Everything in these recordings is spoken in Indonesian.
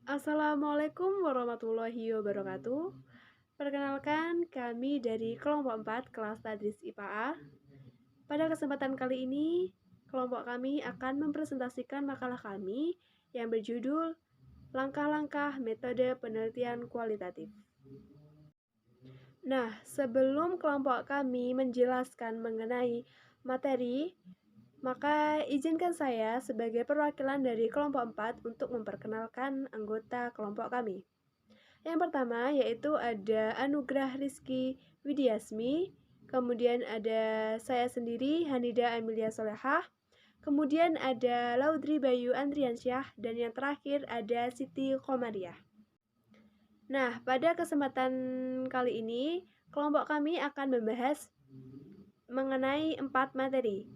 Assalamualaikum warahmatullahi wabarakatuh. Perkenalkan, kami dari kelompok 4 kelas Tadris IPA A. Pada kesempatan kali ini, kelompok kami akan mempresentasikan makalah kami yang berjudul Langkah-langkah Metode Penelitian Kualitatif. Nah, sebelum kelompok kami menjelaskan mengenai materi, maka izinkan saya sebagai perwakilan dari kelompok 4 untuk memperkenalkan anggota kelompok kami. Yang pertama yaitu ada Anugrah Rizky Widiasmi, kemudian ada saya sendiri Hanida Emilia Solehah, kemudian ada Laudri Bayu Andriansyah, dan yang terakhir ada Siti Komariah. Nah, pada kesempatan kali ini, kelompok kami akan membahas mengenai 4 materi.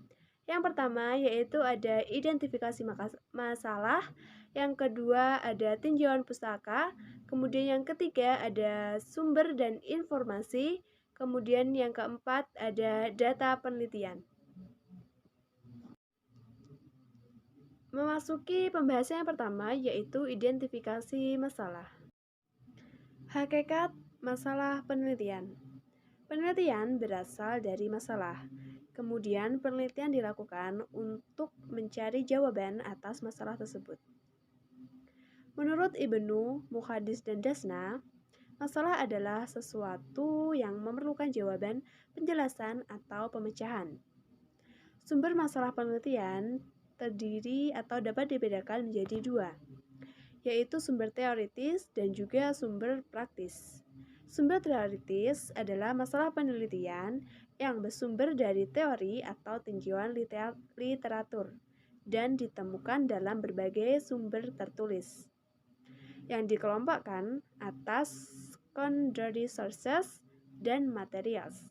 Yang pertama yaitu ada identifikasi masalah, yang kedua ada tinjauan pustaka, kemudian yang ketiga ada sumber dan informasi, kemudian yang keempat ada data penelitian. Memasuki pembahasan yang pertama yaitu identifikasi masalah. Hakikat masalah penelitian. Penelitian berasal dari masalah. Kemudian penelitian dilakukan untuk mencari jawaban atas masalah tersebut. Menurut Ibnu, Muhadis, dan Dasna, masalah adalah sesuatu yang memerlukan jawaban, penjelasan, atau pemecahan. Sumber masalah penelitian terdiri atau dapat dibedakan menjadi dua, yaitu sumber teoritis dan juga sumber praktis. Sumber teoritis adalah masalah penelitian yang bersumber dari teori atau tinjauan literatur dan ditemukan dalam berbagai sumber tertulis yang dikelompokkan atas secondary sources dan materials.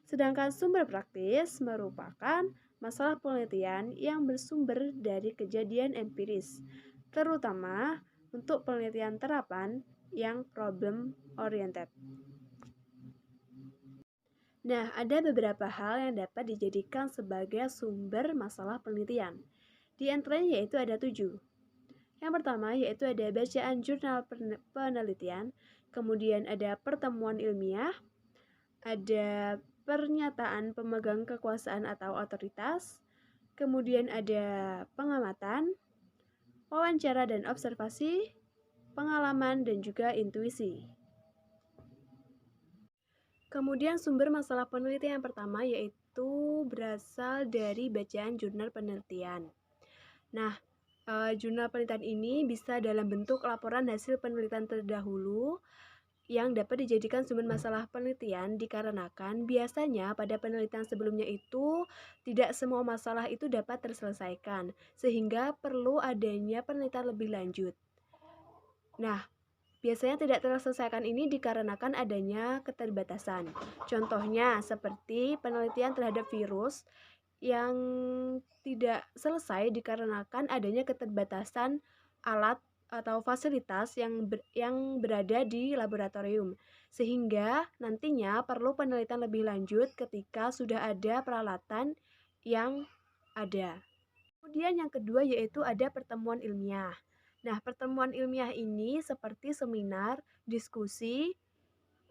Sedangkan sumber praktis merupakan masalah penelitian yang bersumber dari kejadian empiris, terutama untuk penelitian terapan yang problem oriented. Nah, ada beberapa hal yang dapat dijadikan sebagai sumber masalah penelitian. Di antaranya yaitu ada 7. Yang pertama yaitu ada bacaan jurnal penelitian, kemudian ada pertemuan ilmiah, ada pernyataan pemegang kekuasaan atau otoritas, kemudian ada pengamatan, wawancara dan observasi, pengalaman, dan juga intuisi. Kemudian sumber masalah penelitian yang pertama yaitu berasal dari bacaan jurnal penelitian. Nah, jurnal penelitian ini bisa dalam bentuk laporan hasil penelitian terdahulu yang dapat dijadikan sumber masalah penelitian dikarenakan biasanya pada penelitian sebelumnya itu tidak semua masalah itu dapat terselesaikan, sehingga perlu adanya penelitian lebih lanjut. Nah, biasanya tidak terselesaikan ini dikarenakan adanya keterbatasan. Contohnya seperti penelitian terhadap virus yang tidak selesai dikarenakan adanya keterbatasan alat atau fasilitas yang berada di laboratorium, sehingga nantinya perlu penelitian lebih lanjut ketika sudah ada peralatan yang ada. Kemudian yang kedua yaitu ada pertemuan ilmiah. Nah, pertemuan ilmiah ini seperti seminar, diskusi,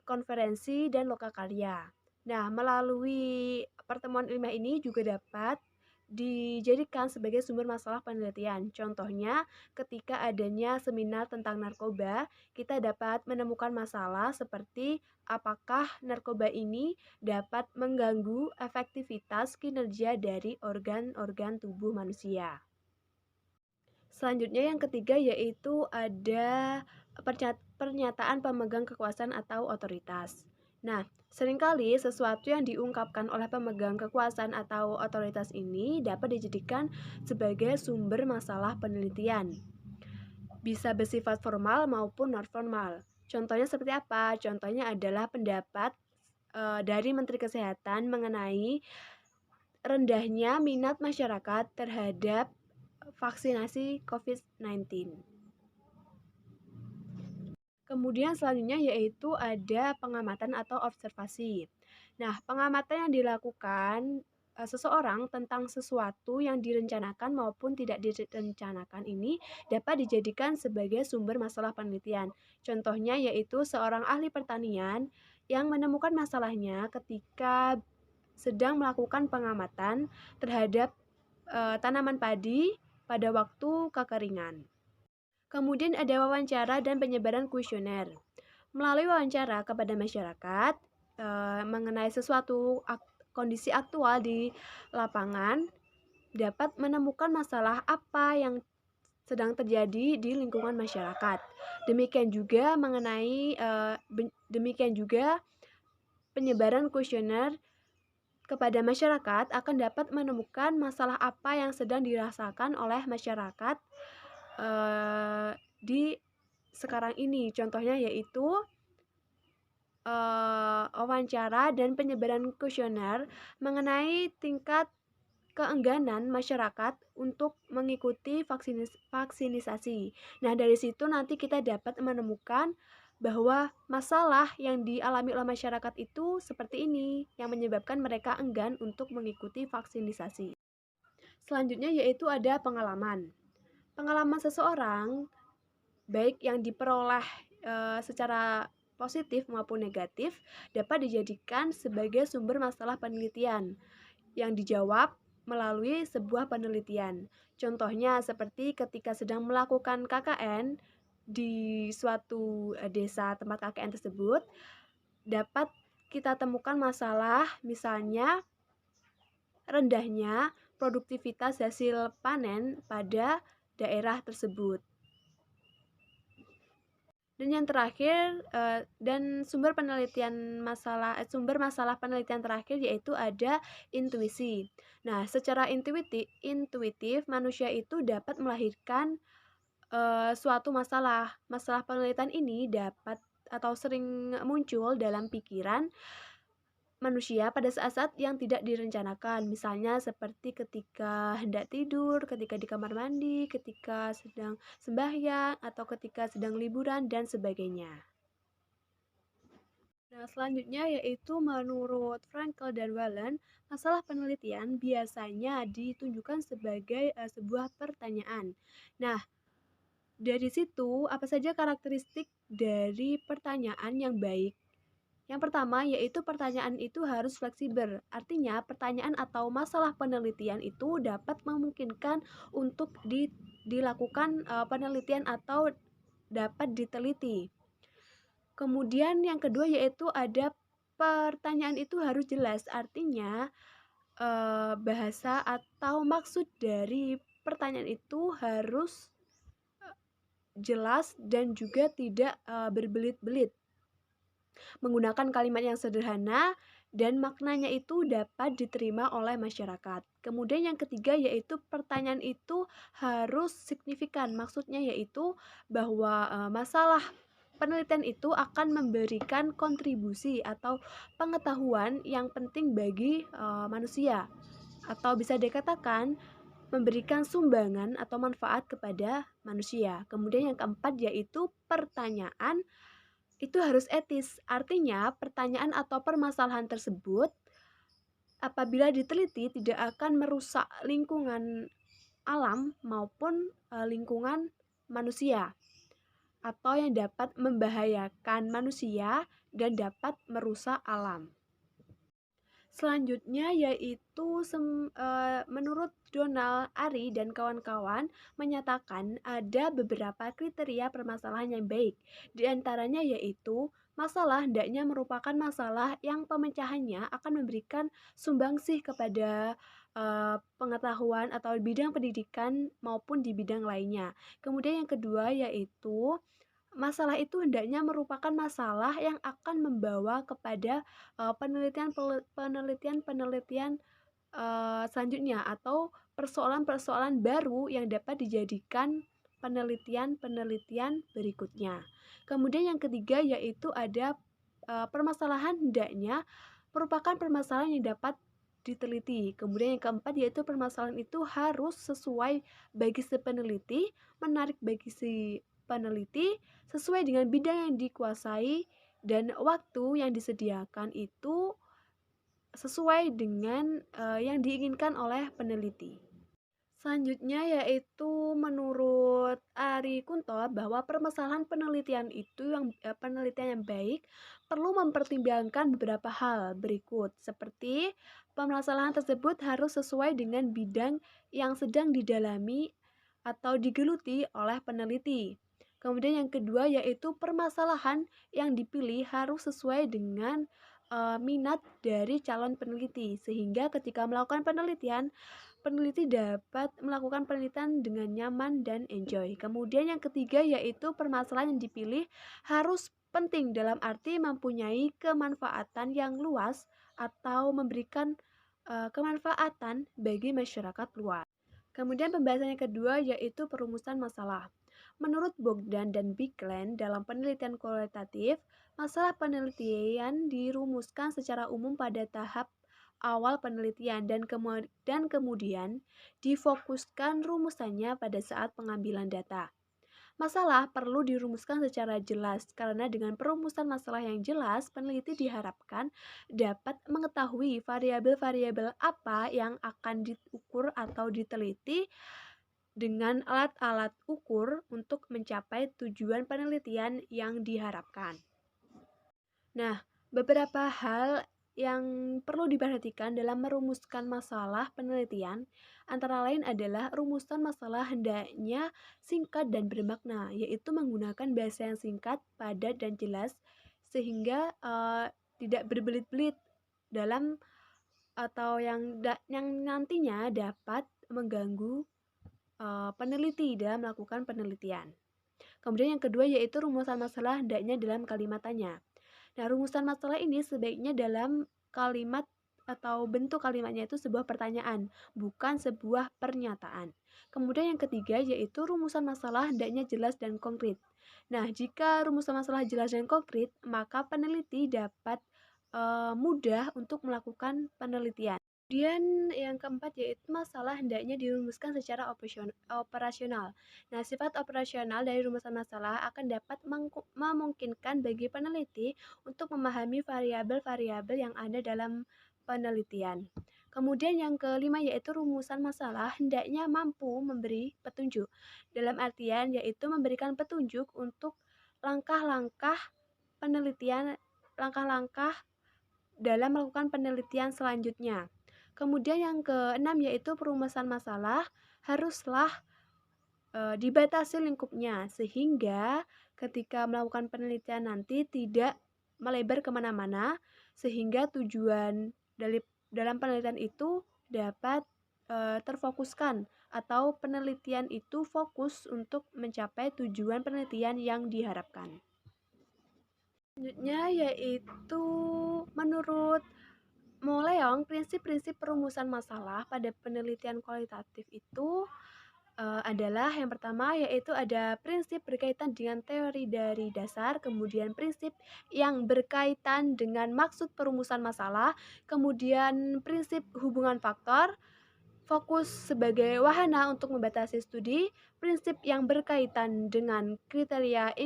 konferensi, dan lokakarya. Nah, melalui pertemuan ilmiah ini juga dapat dijadikan sebagai sumber masalah penelitian. Contohnya, ketika adanya seminar tentang narkoba, kita dapat menemukan masalah seperti apakah narkoba ini dapat mengganggu efektivitas kinerja dari organ-organ tubuh manusia. Selanjutnya yang ketiga yaitu ada pernyataan pemegang kekuasaan atau otoritas. Nah, seringkali sesuatu yang diungkapkan oleh pemegang kekuasaan atau otoritas ini dapat dijadikan sebagai sumber masalah penelitian. Bisa bersifat formal maupun non-formal. Contohnya seperti apa? Contohnya adalah pendapat dari Menteri Kesehatan mengenai rendahnya minat masyarakat terhadap vaksinasi COVID-19. Kemudian selanjutnya yaitu ada pengamatan atau observasi. Nah, pengamatan yang dilakukan seseorang tentang sesuatu yang direncanakan maupun tidak direncanakan ini dapat dijadikan sebagai sumber masalah penelitian. Contohnya yaitu seorang ahli pertanian yang menemukan masalahnya ketika sedang melakukan pengamatan terhadap tanaman padi pada waktu kekeringan. Kemudian ada wawancara dan penyebaran kuesioner. Melalui wawancara kepada masyarakat mengenai sesuatu kondisi aktual di lapangan dapat menemukan masalah apa yang sedang terjadi di lingkungan masyarakat. Demikian juga penyebaran kuesioner kepada masyarakat akan dapat menemukan masalah apa yang sedang dirasakan oleh masyarakat di sekarang ini. Contohnya yaitu wawancara dan penyebaran kuesioner mengenai tingkat keengganan masyarakat untuk mengikuti vaksinisasi. Nah, dari situ nanti kita dapat menemukan bahwa masalah yang dialami oleh masyarakat itu seperti ini, yang menyebabkan mereka enggan untuk mengikuti vaksinisasi. Selanjutnya yaitu ada pengalaman. Pengalaman seseorang, baik yang diperoleh secara positif maupun negatif, dapat dijadikan sebagai sumber masalah penelitian yang dijawab melalui sebuah penelitian. Contohnya seperti ketika sedang melakukan KKN di suatu desa tempat KKN tersebut, dapat kita temukan masalah misalnya rendahnya produktivitas hasil panen pada daerah tersebut. Dan yang terakhir, sumber masalah penelitian terakhir yaitu ada intuisi. Nah, secara intuitif manusia itu dapat melahirkan suatu masalah. Masalah penelitian ini dapat atau sering muncul dalam pikiran manusia pada saat-saat yang tidak direncanakan, misalnya seperti ketika hendak tidur, ketika di kamar mandi, ketika sedang sembahyang, atau ketika sedang liburan, dan sebagainya. Nah, selanjutnya yaitu menurut Frankel dan Whelan, masalah penelitian biasanya ditunjukkan sebagai sebuah pertanyaan. Nah, dari situ apa saja karakteristik dari pertanyaan yang baik? Yang pertama yaitu pertanyaan itu harus fleksibel. Artinya pertanyaan atau masalah penelitian itu dapat memungkinkan untuk dilakukan penelitian atau dapat diteliti. Kemudian yang kedua yaitu ada pertanyaan itu harus jelas. Artinya bahasa atau maksud dari pertanyaan itu harus jelas dan juga tidak berbelit-belit. Menggunakan kalimat yang sederhana dan maknanya itu dapat diterima oleh masyarakat. Kemudian yang ketiga yaitu pertanyaan itu harus signifikan. Maksudnya yaitu bahwa masalah penelitian itu akan memberikan kontribusi atau pengetahuan yang penting bagi manusia, atau bisa dikatakan memberikan sumbangan atau manfaat kepada manusia. Kemudian yang keempat yaitu pertanyaan itu harus etis. Artinya, pertanyaan atau permasalahan tersebut apabila diteliti tidak akan merusak lingkungan alam maupun lingkungan manusia, atau yang dapat membahayakan manusia dan dapat merusak alam. Selanjutnya yaitu menurut Donald Ari dan kawan-kawan menyatakan ada beberapa kriteria permasalahan yang baik. Di antaranya yaitu masalah hendaknya merupakan masalah yang pemecahannya akan memberikan sumbangsih kepada pengetahuan atau bidang pendidikan maupun di bidang lainnya. Kemudian yang kedua yaitu masalah itu hendaknya merupakan masalah yang akan membawa kepada penelitian selanjutnya atau persoalan-persoalan baru yang dapat dijadikan penelitian-penelitian berikutnya. Kemudian yang ketiga yaitu ada permasalahan hendaknya merupakan permasalahan yang dapat diteliti. Kemudian yang keempat yaitu permasalahan itu harus sesuai bagi si peneliti, menarik bagi si peneliti, sesuai dengan bidang yang dikuasai, dan waktu yang disediakan itu sesuai dengan yang diinginkan oleh peneliti. Selanjutnya yaitu menurut Ari Kunto bahwa permasalahan penelitian yang baik perlu mempertimbangkan beberapa hal berikut seperti permasalahan tersebut harus sesuai dengan bidang yang sedang didalami atau digeluti oleh peneliti. Kemudian yang kedua yaitu permasalahan yang dipilih harus sesuai dengan minat dari calon peneliti sehingga ketika melakukan penelitian peneliti dapat melakukan penelitian dengan nyaman dan enjoy. Kemudian yang ketiga yaitu permasalahan yang dipilih harus penting dalam arti mempunyai kemanfaatan yang luas atau memberikan kemanfaatan bagi masyarakat luas. Kemudian pembahasan yang kedua yaitu perumusan masalah. Menurut Bogdan dan Bigland dalam penelitian kualitatif, masalah penelitian dirumuskan secara umum pada tahap awal penelitian dan kemudian difokuskan rumusannya pada saat pengambilan data. Masalah perlu dirumuskan secara jelas karena dengan perumusan masalah yang jelas, peneliti diharapkan dapat mengetahui variabel-variabel apa yang akan diukur atau diteliti dengan alat-alat ukur untuk mencapai tujuan penelitian yang diharapkan. Nah, beberapa hal yang perlu diperhatikan dalam merumuskan masalah penelitian antara lain adalah rumusan masalah hendaknya singkat dan bermakna, yaitu menggunakan bahasa yang singkat, padat, dan jelas sehingga tidak berbelit-belit dalam atau yang nantinya dapat mengganggu peneliti dalam melakukan penelitian. Kemudian yang kedua yaitu rumusan masalah hendaknya dalam kalimat tanya. Nah, rumusan masalah ini sebaiknya dalam kalimat atau bentuk kalimatnya itu sebuah pertanyaan, bukan sebuah pernyataan. Kemudian yang ketiga yaitu rumusan masalah hendaknya jelas dan konkret. Nah, jika rumusan masalah jelas dan konkret, maka peneliti dapat mudah untuk melakukan penelitian. Kemudian yang keempat yaitu masalah hendaknya dirumuskan secara operasional. Nah, sifat operasional dari rumusan masalah akan dapat memungkinkan bagi peneliti untuk memahami variabel-variabel yang ada dalam penelitian. Kemudian yang kelima yaitu rumusan masalah hendaknya mampu memberi petunjuk. Dalam artian yaitu memberikan petunjuk untuk langkah-langkah penelitian, langkah-langkah dalam melakukan penelitian selanjutnya. Kemudian yang keenam yaitu perumusan masalah haruslah dibatasi lingkupnya sehingga ketika melakukan penelitian nanti tidak melebar kemana-mana sehingga tujuan dalam penelitian itu dapat terfokuskan atau penelitian itu fokus untuk mencapai tujuan penelitian yang diharapkan. Selanjutnya yaitu menurut Moleong, prinsip-prinsip perumusan masalah pada penelitian kualitatif itu adalah yang pertama yaitu ada prinsip berkaitan dengan teori dari dasar, kemudian prinsip yang berkaitan dengan maksud perumusan masalah, kemudian prinsip hubungan faktor, fokus sebagai wahana untuk membatasi studi, prinsip yang berkaitan dengan kriteria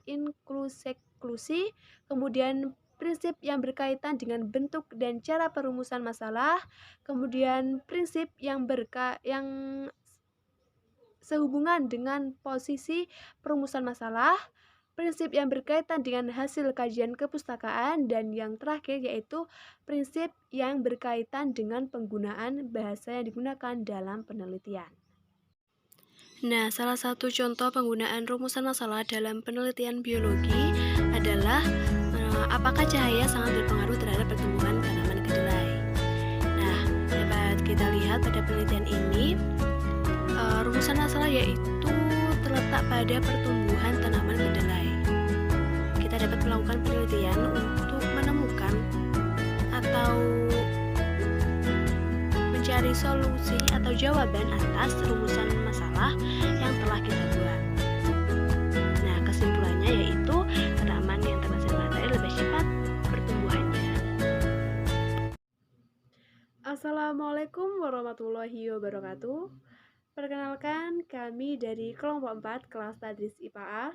inklusi, kemudian prinsip yang berkaitan dengan bentuk dan cara perumusan masalah, kemudian prinsip yang sehubungan dengan posisi perumusan masalah, prinsip yang berkaitan dengan hasil kajian kepustakaan, dan yang terakhir yaitu prinsip yang berkaitan dengan penggunaan bahasa yang digunakan dalam penelitian. Nah, salah satu contoh penggunaan rumusan masalah dalam penelitian biologi adalah apakah cahaya sangat berpengaruh terhadap pertumbuhan tanaman kedelai. Nah, dapat kita lihat pada penelitian ini, rumusan masalah yaitu terletak pada pertumbuhan tanaman kedelai. Kita dapat melakukan penelitian untuk menemukan atau mencari solusi atau jawaban atas rumusan masalah yang telah kita buat. Nah, kesimpulannya yaitu tanaman yang terhasil matahari lebih cepat pertumbuhannya. Assalamualaikum warahmatullahi wabarakatuh. Perkenalkan, kami dari kelompok 4 kelas Tadris IPA A.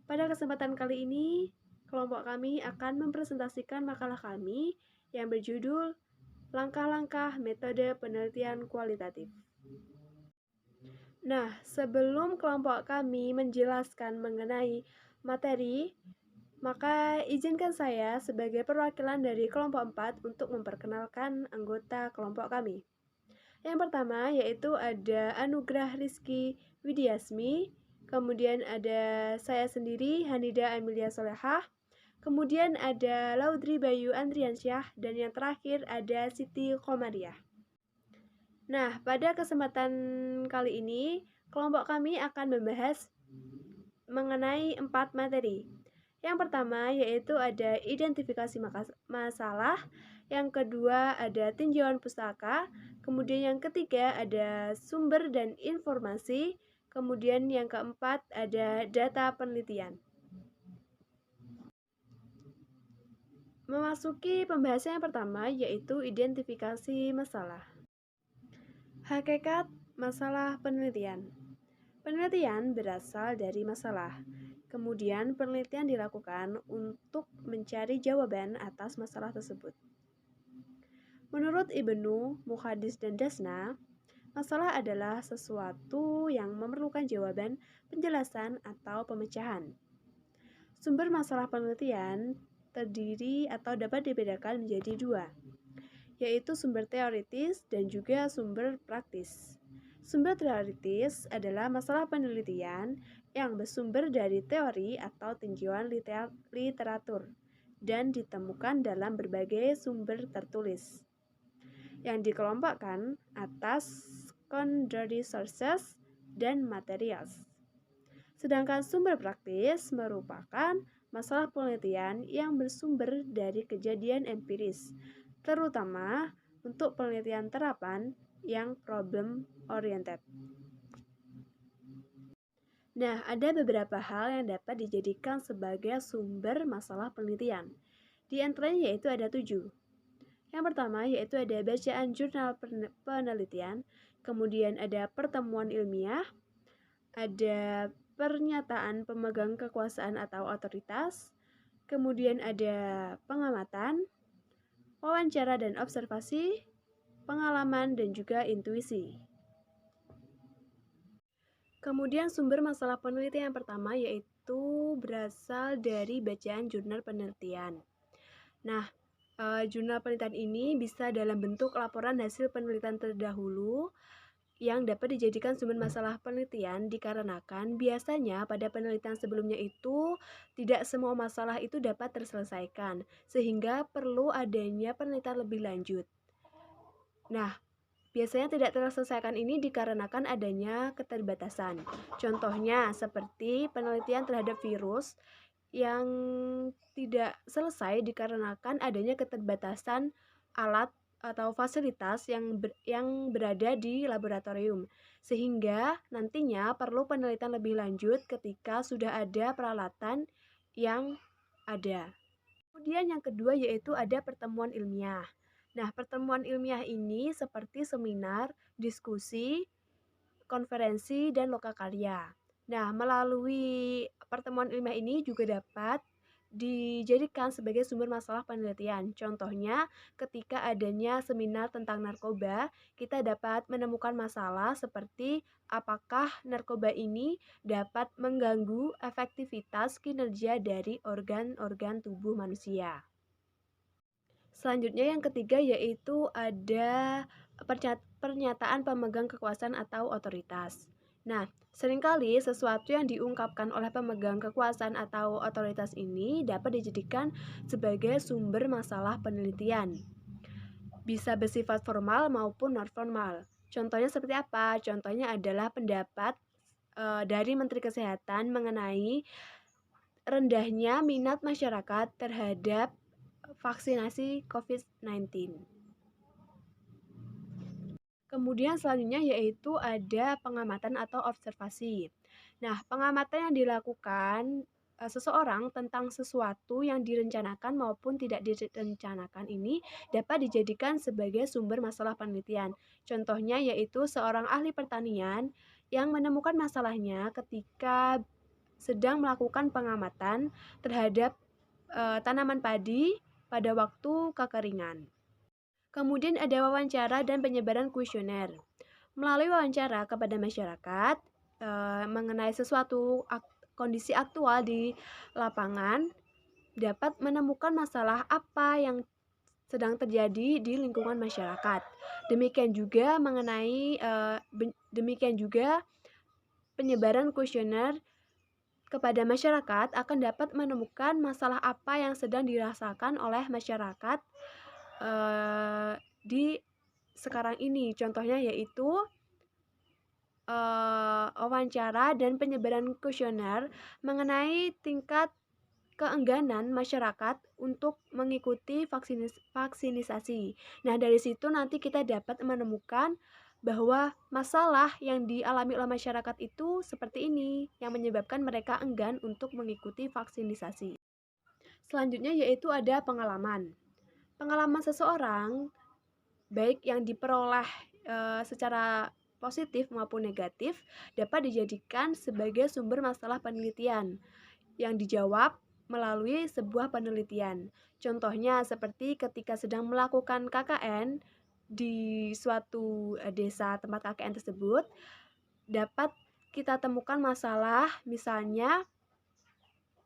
Pada kesempatan kali ini, kelompok kami akan mempresentasikan makalah kami yang berjudul Langkah-langkah Metode Penelitian Kualitatif. Nah, sebelum kelompok kami menjelaskan mengenai materi, maka izinkan saya sebagai perwakilan dari kelompok 4 untuk memperkenalkan anggota kelompok kami. Yang pertama yaitu ada Anugrah Rizky Widiasmi, kemudian ada saya sendiri Hanida Amelia Solehah, kemudian ada Laudri Bayu Andriansyah, dan yang terakhir ada Siti Komariah. Nah, pada kesempatan kali ini, kelompok kami akan membahas mengenai 4 materi. Yang pertama yaitu ada identifikasi masalah, yang kedua ada tinjauan pustaka, kemudian yang ketiga ada sumber dan informasi, kemudian yang keempat ada data penelitian. Memasuki pembahasan yang pertama yaitu identifikasi masalah. Hakikat masalah penelitian. Penelitian berasal dari masalah. Kemudian penelitian dilakukan untuk mencari jawaban atas masalah tersebut. Menurut Ibnu, Muhadis, dan Dasna, masalah adalah sesuatu yang memerlukan jawaban, penjelasan, atau pemecahan. Sumber masalah penelitian terdiri atau dapat dibedakan menjadi dua, yaitu sumber teoritis dan juga sumber praktis. Sumber teoritis adalah masalah penelitian yang bersumber dari teori atau tinjauan literatur dan ditemukan dalam berbagai sumber tertulis, yang dikelompokkan atas secondary sources dan materials. Sedangkan sumber praktis merupakan masalah penelitian yang bersumber dari kejadian empiris, terutama untuk penelitian terapan yang problem oriented. Nah, ada beberapa hal yang dapat dijadikan sebagai sumber masalah penelitian. Di antaranya yaitu ada 7. Yang pertama yaitu ada bacaan jurnal penelitian, kemudian ada pertemuan ilmiah, ada pernyataan pemegang kekuasaan atau otoritas, kemudian ada pengamatan, wawancara dan observasi, pengalaman, dan juga intuisi. Kemudian sumber masalah penelitian yang pertama yaitu berasal dari bacaan jurnal penelitian. Nah, jurnal penelitian ini bisa dalam bentuk laporan hasil penelitian terdahulu yang dapat dijadikan sumber masalah penelitian dikarenakan biasanya pada penelitian sebelumnya itu tidak semua masalah itu dapat terselesaikan, sehingga perlu adanya penelitian lebih lanjut. Nah, biasanya tidak terselesaikan ini dikarenakan adanya keterbatasan. Contohnya seperti penelitian terhadap virus yang tidak selesai dikarenakan adanya keterbatasan alat atau fasilitas yang berada di laboratorium, sehingga nantinya perlu penelitian lebih lanjut ketika sudah ada peralatan yang ada. Kemudian yang kedua yaitu ada pertemuan ilmiah. Nah, pertemuan ilmiah ini seperti seminar, diskusi, konferensi, dan lokakarya. Nah, melalui pertemuan ilmiah ini juga dapat dijadikan sebagai sumber masalah penelitian. Contohnya, ketika adanya seminar tentang narkoba, kita dapat menemukan masalah seperti apakah narkoba ini dapat mengganggu efektivitas kinerja dari organ-organ tubuh manusia. Selanjutnya yang ketiga yaitu ada pernyataan pemegang kekuasaan atau otoritas. Nah, seringkali sesuatu yang diungkapkan oleh pemegang kekuasaan atau otoritas ini dapat dijadikan sebagai sumber masalah penelitian. Bisa bersifat formal maupun non-formal. Contohnya seperti apa? Contohnya adalah pendapat dari Menteri Kesehatan mengenai rendahnya minat masyarakat terhadap vaksinasi COVID-19. Kemudian selanjutnya yaitu ada pengamatan atau observasi. Nah, pengamatan yang dilakukan seseorang tentang sesuatu yang direncanakan maupun tidak direncanakan ini dapat dijadikan sebagai sumber masalah penelitian. Contohnya yaitu seorang ahli pertanian yang menemukan masalahnya ketika sedang melakukan pengamatan terhadap tanaman padi pada waktu kekeringan. Kemudian ada wawancara dan penyebaran kuesioner. Melalui wawancara kepada masyarakat mengenai sesuatu kondisi aktual di lapangan, dapat menemukan masalah apa yang sedang terjadi di lingkungan masyarakat. Demikian juga penyebaran kuesioner kepada masyarakat akan dapat menemukan masalah apa yang sedang dirasakan oleh masyarakat di sekarang ini. Contohnya yaitu wawancara dan penyebaran kuesioner mengenai tingkat keengganan masyarakat untuk mengikuti vaksinisasi. Nah, dari situ nanti kita dapat menemukan bahwa masalah yang dialami oleh masyarakat itu seperti ini, yang menyebabkan mereka enggan untuk mengikuti vaksinisasi. Selanjutnya yaitu ada pengalaman. Pengalaman seseorang, baik yang diperoleh secara positif maupun negatif, dapat dijadikan sebagai sumber masalah penelitian yang dijawab melalui sebuah penelitian. Contohnya seperti ketika sedang melakukan KKN di suatu desa tempat KKN tersebut, dapat kita temukan masalah misalnya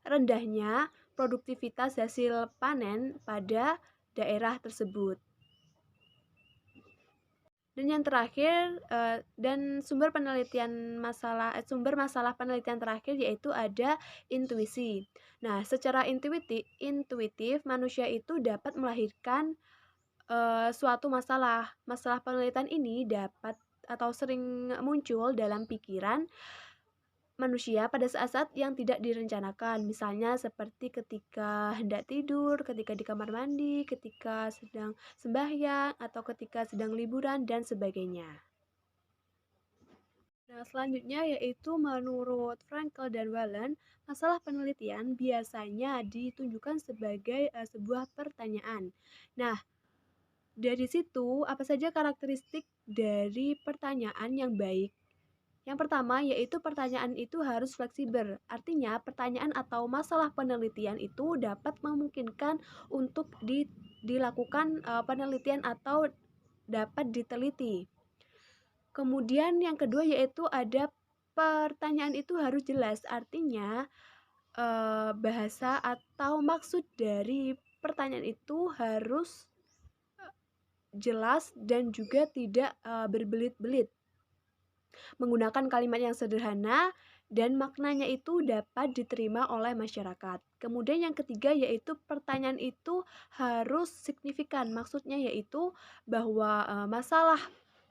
rendahnya produktivitas hasil panen pada daerah tersebut. Dan yang terakhir, sumber masalah penelitian terakhir yaitu ada intuisi. Nah, secara intuitif manusia itu dapat melahirkan suatu masalah. Masalah penelitian ini dapat atau sering muncul dalam pikiran manusia pada saat-saat yang tidak direncanakan, misalnya seperti ketika hendak tidur, ketika di kamar mandi, ketika sedang sembahyang, atau ketika sedang liburan, dan sebagainya. Nah, selanjutnya yaitu menurut Frankel dan Whelan, masalah penelitian biasanya ditunjukkan sebagai sebuah pertanyaan. Nah, dari situ apa saja karakteristik dari pertanyaan yang baik? Yang pertama yaitu pertanyaan itu harus fleksibel. Artinya pertanyaan atau masalah penelitian itu dapat memungkinkan untuk dilakukan penelitian atau dapat diteliti. Kemudian yang kedua yaitu ada pertanyaan itu harus jelas. Artinya bahasa atau maksud dari pertanyaan itu harus jelas dan juga tidak berbelit-belit. Menggunakan kalimat yang sederhana dan maknanya itu dapat diterima oleh masyarakat. Kemudian yang ketiga yaitu pertanyaan itu harus signifikan. Maksudnya yaitu bahwa masalah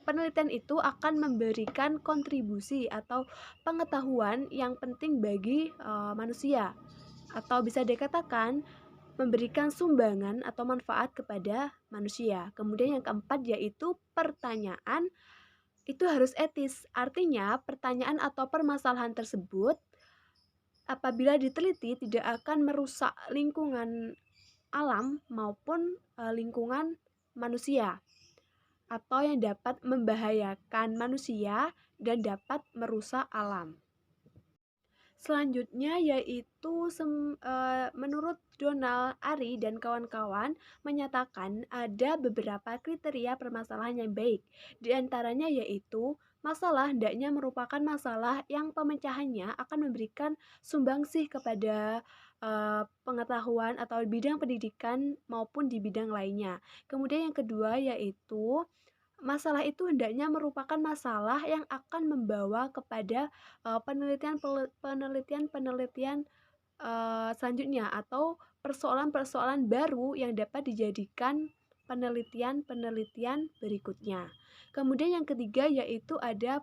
penelitian itu akan memberikan kontribusi atau pengetahuan yang penting bagi manusia, atau bisa dikatakan memberikan sumbangan atau manfaat kepada manusia. Kemudian yang keempat yaitu pertanyaan itu harus etis. Artinya, pertanyaan atau permasalahan tersebut apabila diteliti tidak akan merusak lingkungan alam maupun lingkungan manusia, atau yang dapat membahayakan manusia dan dapat merusak alam. Selanjutnya yaitu menurut Donald Ari dan kawan-kawan menyatakan ada beberapa kriteria permasalahan yang baik. Di antaranya yaitu masalah hendaknya merupakan masalah yang pemecahannya akan memberikan sumbangsih kepada pengetahuan atau bidang pendidikan maupun di bidang lainnya. Kemudian yang kedua yaitu masalah itu hendaknya merupakan masalah yang akan membawa kepada penelitian selanjutnya atau persoalan-persoalan baru yang dapat dijadikan penelitian berikutnya. Kemudian yang ketiga yaitu ada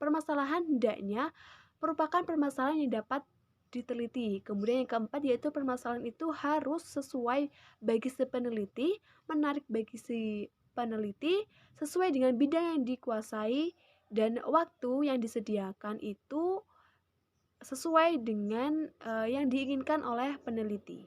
permasalahan hendaknya merupakan permasalahan yang dapat diteliti. Kemudian yang keempat yaitu permasalahan itu harus sesuai bagi si peneliti, menarik bagi si peneliti, sesuai dengan bidang yang dikuasai, dan waktu yang disediakan itu sesuai dengan yang diinginkan oleh peneliti.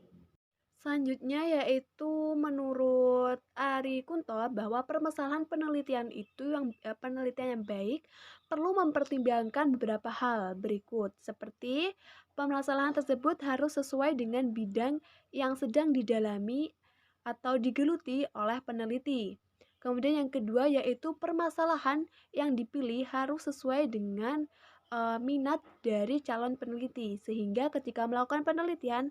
Selanjutnya yaitu menurut Ari Kunto bahwa permasalahan penelitian yang baik perlu mempertimbangkan beberapa hal berikut, seperti permasalahan tersebut harus sesuai dengan bidang yang sedang didalami atau digeluti oleh peneliti. Kemudian yang kedua yaitu permasalahan yang dipilih harus sesuai dengan minat dari calon peneliti, sehingga ketika melakukan penelitian,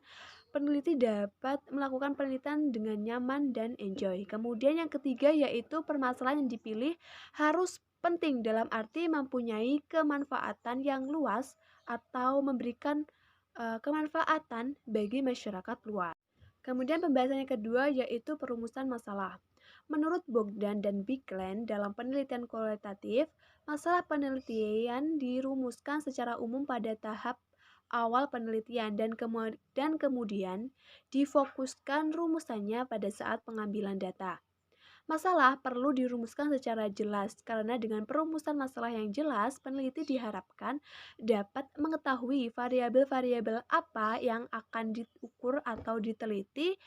peneliti dapat melakukan penelitian dengan nyaman dan enjoy. Kemudian yang ketiga yaitu permasalahan yang dipilih harus penting dalam arti mempunyai kemanfaatan yang luas atau memberikan kemanfaatan bagi masyarakat luas. Kemudian pembahasan yang kedua yaitu perumusan masalah. Menurut Bogdan dan Bigland dalam penelitian kualitatif, masalah penelitian dirumuskan secara umum pada tahap awal penelitian dan kemudian difokuskan rumusannya pada saat pengambilan data. Masalah perlu dirumuskan secara jelas karena dengan perumusan masalah yang jelas, peneliti diharapkan dapat mengetahui variabel-variabel apa yang akan diukur atau diteliti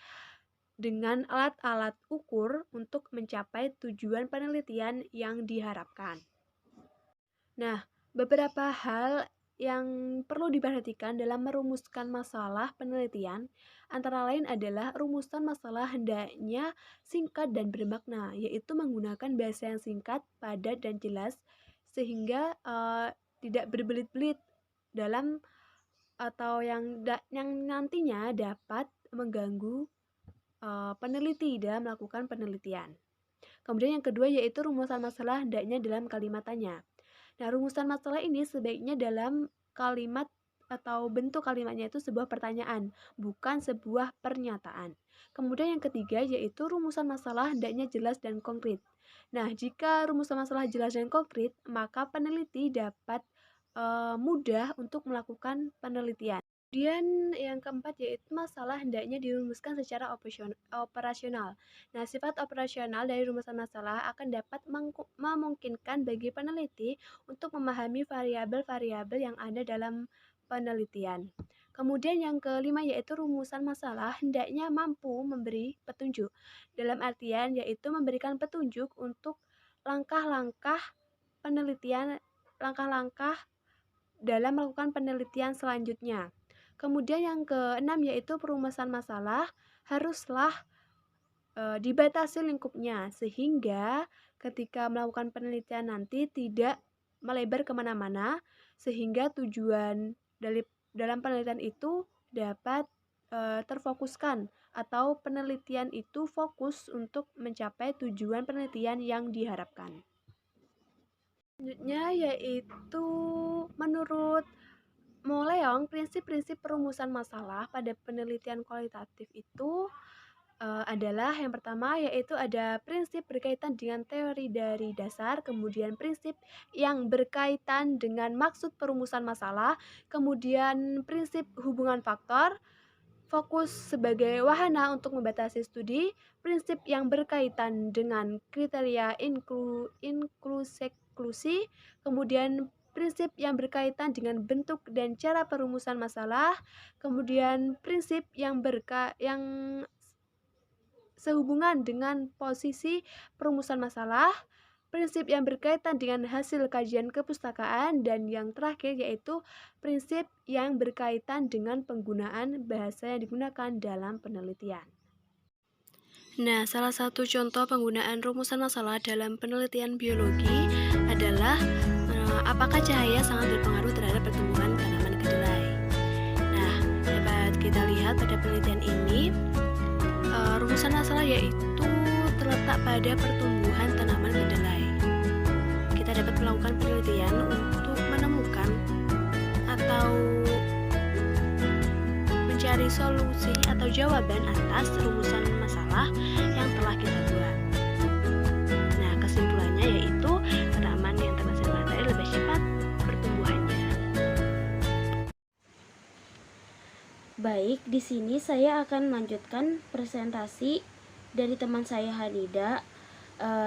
dengan alat-alat ukur untuk mencapai tujuan penelitian yang diharapkan. Nah, beberapa hal yang perlu diperhatikan dalam merumuskan masalah penelitian antara lain adalah rumusan masalah hendaknya singkat dan bermakna, yaitu menggunakan bahasa yang singkat, padat, dan jelas sehingga tidak berbelit-belit dalam atau yang nantinya dapat mengganggu peneliti dalam melakukan penelitian. Kemudian yang kedua yaitu rumusan masalah hendaknya dalam kalimatannya. Nah, rumusan masalah ini sebaiknya dalam kalimat atau bentuk kalimatnya itu sebuah pertanyaan, bukan sebuah pernyataan. Kemudian yang ketiga yaitu rumusan masalah hendaknya jelas dan konkret. Nah, jika rumusan masalah jelas dan konkret, maka peneliti dapat mudah untuk melakukan penelitian. Kemudian yang keempat yaitu masalah hendaknya dirumuskan secara operasional. Nah, sifat operasional dari rumusan masalah akan dapat memungkinkan bagi peneliti untuk memahami variabel-variabel yang ada dalam penelitian. Kemudian yang kelima yaitu rumusan masalah hendaknya mampu memberi petunjuk. Dalam artian yaitu memberikan petunjuk untuk langkah-langkah penelitian, langkah-langkah dalam melakukan penelitian selanjutnya. Kemudian yang keenam yaitu perumusan masalah haruslah dibatasi lingkupnya sehingga ketika melakukan penelitian nanti tidak melebar kemana-mana sehingga tujuan dalam penelitian itu dapat terfokuskan atau penelitian itu fokus untuk mencapai tujuan penelitian yang diharapkan. Selanjutnya yaitu menurut Moleong, prinsip-prinsip perumusan masalah pada penelitian kualitatif itu adalah yang pertama yaitu ada prinsip berkaitan dengan teori dari dasar, kemudian prinsip yang berkaitan dengan maksud perumusan masalah, kemudian prinsip hubungan faktor, fokus sebagai wahana untuk membatasi studi, prinsip yang berkaitan dengan kriteria inklusi, kemudian prinsip yang berkaitan dengan bentuk dan cara perumusan masalah, kemudian prinsip yang sehubungan dengan posisi perumusan masalah, prinsip yang berkaitan dengan hasil kajian kepustakaan, dan yang terakhir yaitu prinsip yang berkaitan dengan penggunaan bahasa yang digunakan dalam penelitian. Nah, salah satu contoh penggunaan rumusan masalah dalam penelitian biologi adalah apakah cahaya sangat berpengaruh terhadap pertumbuhan tanaman kedelai. Nah, dapat kita lihat pada penelitian ini, rumusan masalah yaitu terletak pada pertumbuhan tanaman kedelai. Kita dapat melakukan penelitian untuk menemukan atau mencari solusi atau jawaban atas rumusan masalah yang telah kita buat. Nah, kesimpulannya yaitu tanaman yang terhasil matahari lebih cepat pertumbuhannya. Baik, di sini saya akan melanjutkan presentasi dari teman saya Hanida.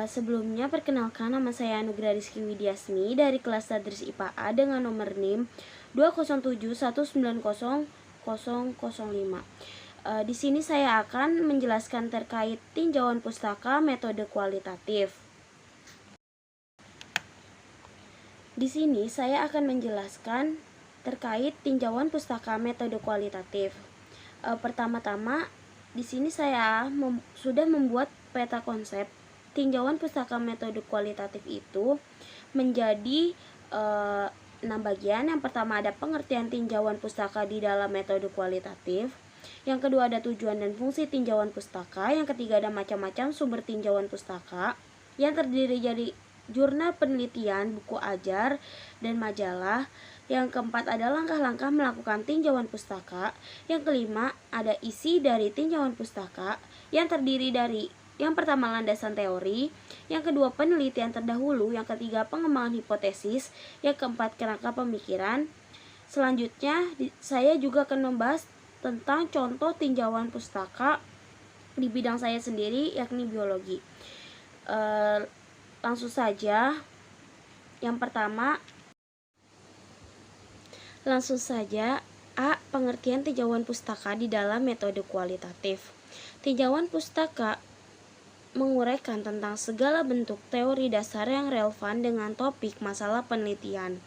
Sebelumnya perkenalkan, nama saya Anugrah Rizky Widiasmi dari kelas Tadris IPA A dengan nomor NIM 207190005. Di sini saya akan menjelaskan terkait tinjauan pustaka metode kualitatif. Di sini saya akan menjelaskan terkait tinjauan pustaka metode kualitatif. Pertama-tama di sini saya sudah membuat peta konsep. Tinjauan pustaka metode kualitatif itu menjadi 6 bagian. Yang pertama ada pengertian tinjauan pustaka di dalam metode kualitatif. Yang kedua ada tujuan dan fungsi tinjauan pustaka. Yang ketiga ada macam-macam sumber tinjauan pustaka yang terdiri dari jurnal penelitian, buku ajar, dan majalah. Yang keempat ada langkah-langkah melakukan tinjauan pustaka. Yang kelima ada isi dari tinjauan pustaka yang terdiri dari yang pertama landasan teori, yang kedua penelitian terdahulu, yang ketiga pengembangan hipotesis, yang keempat kerangka pemikiran. Selanjutnya saya juga akan membahas tentang contoh tinjauan pustaka di bidang saya sendiri, yakni biologi. Langsung saja. Yang pertama, langsung saja, A. Pengertian tinjauan pustaka di dalam metode kualitatif. Tinjauan pustaka menguraikan tentang segala bentuk teori dasar yang relevan dengan topik masalah penelitian.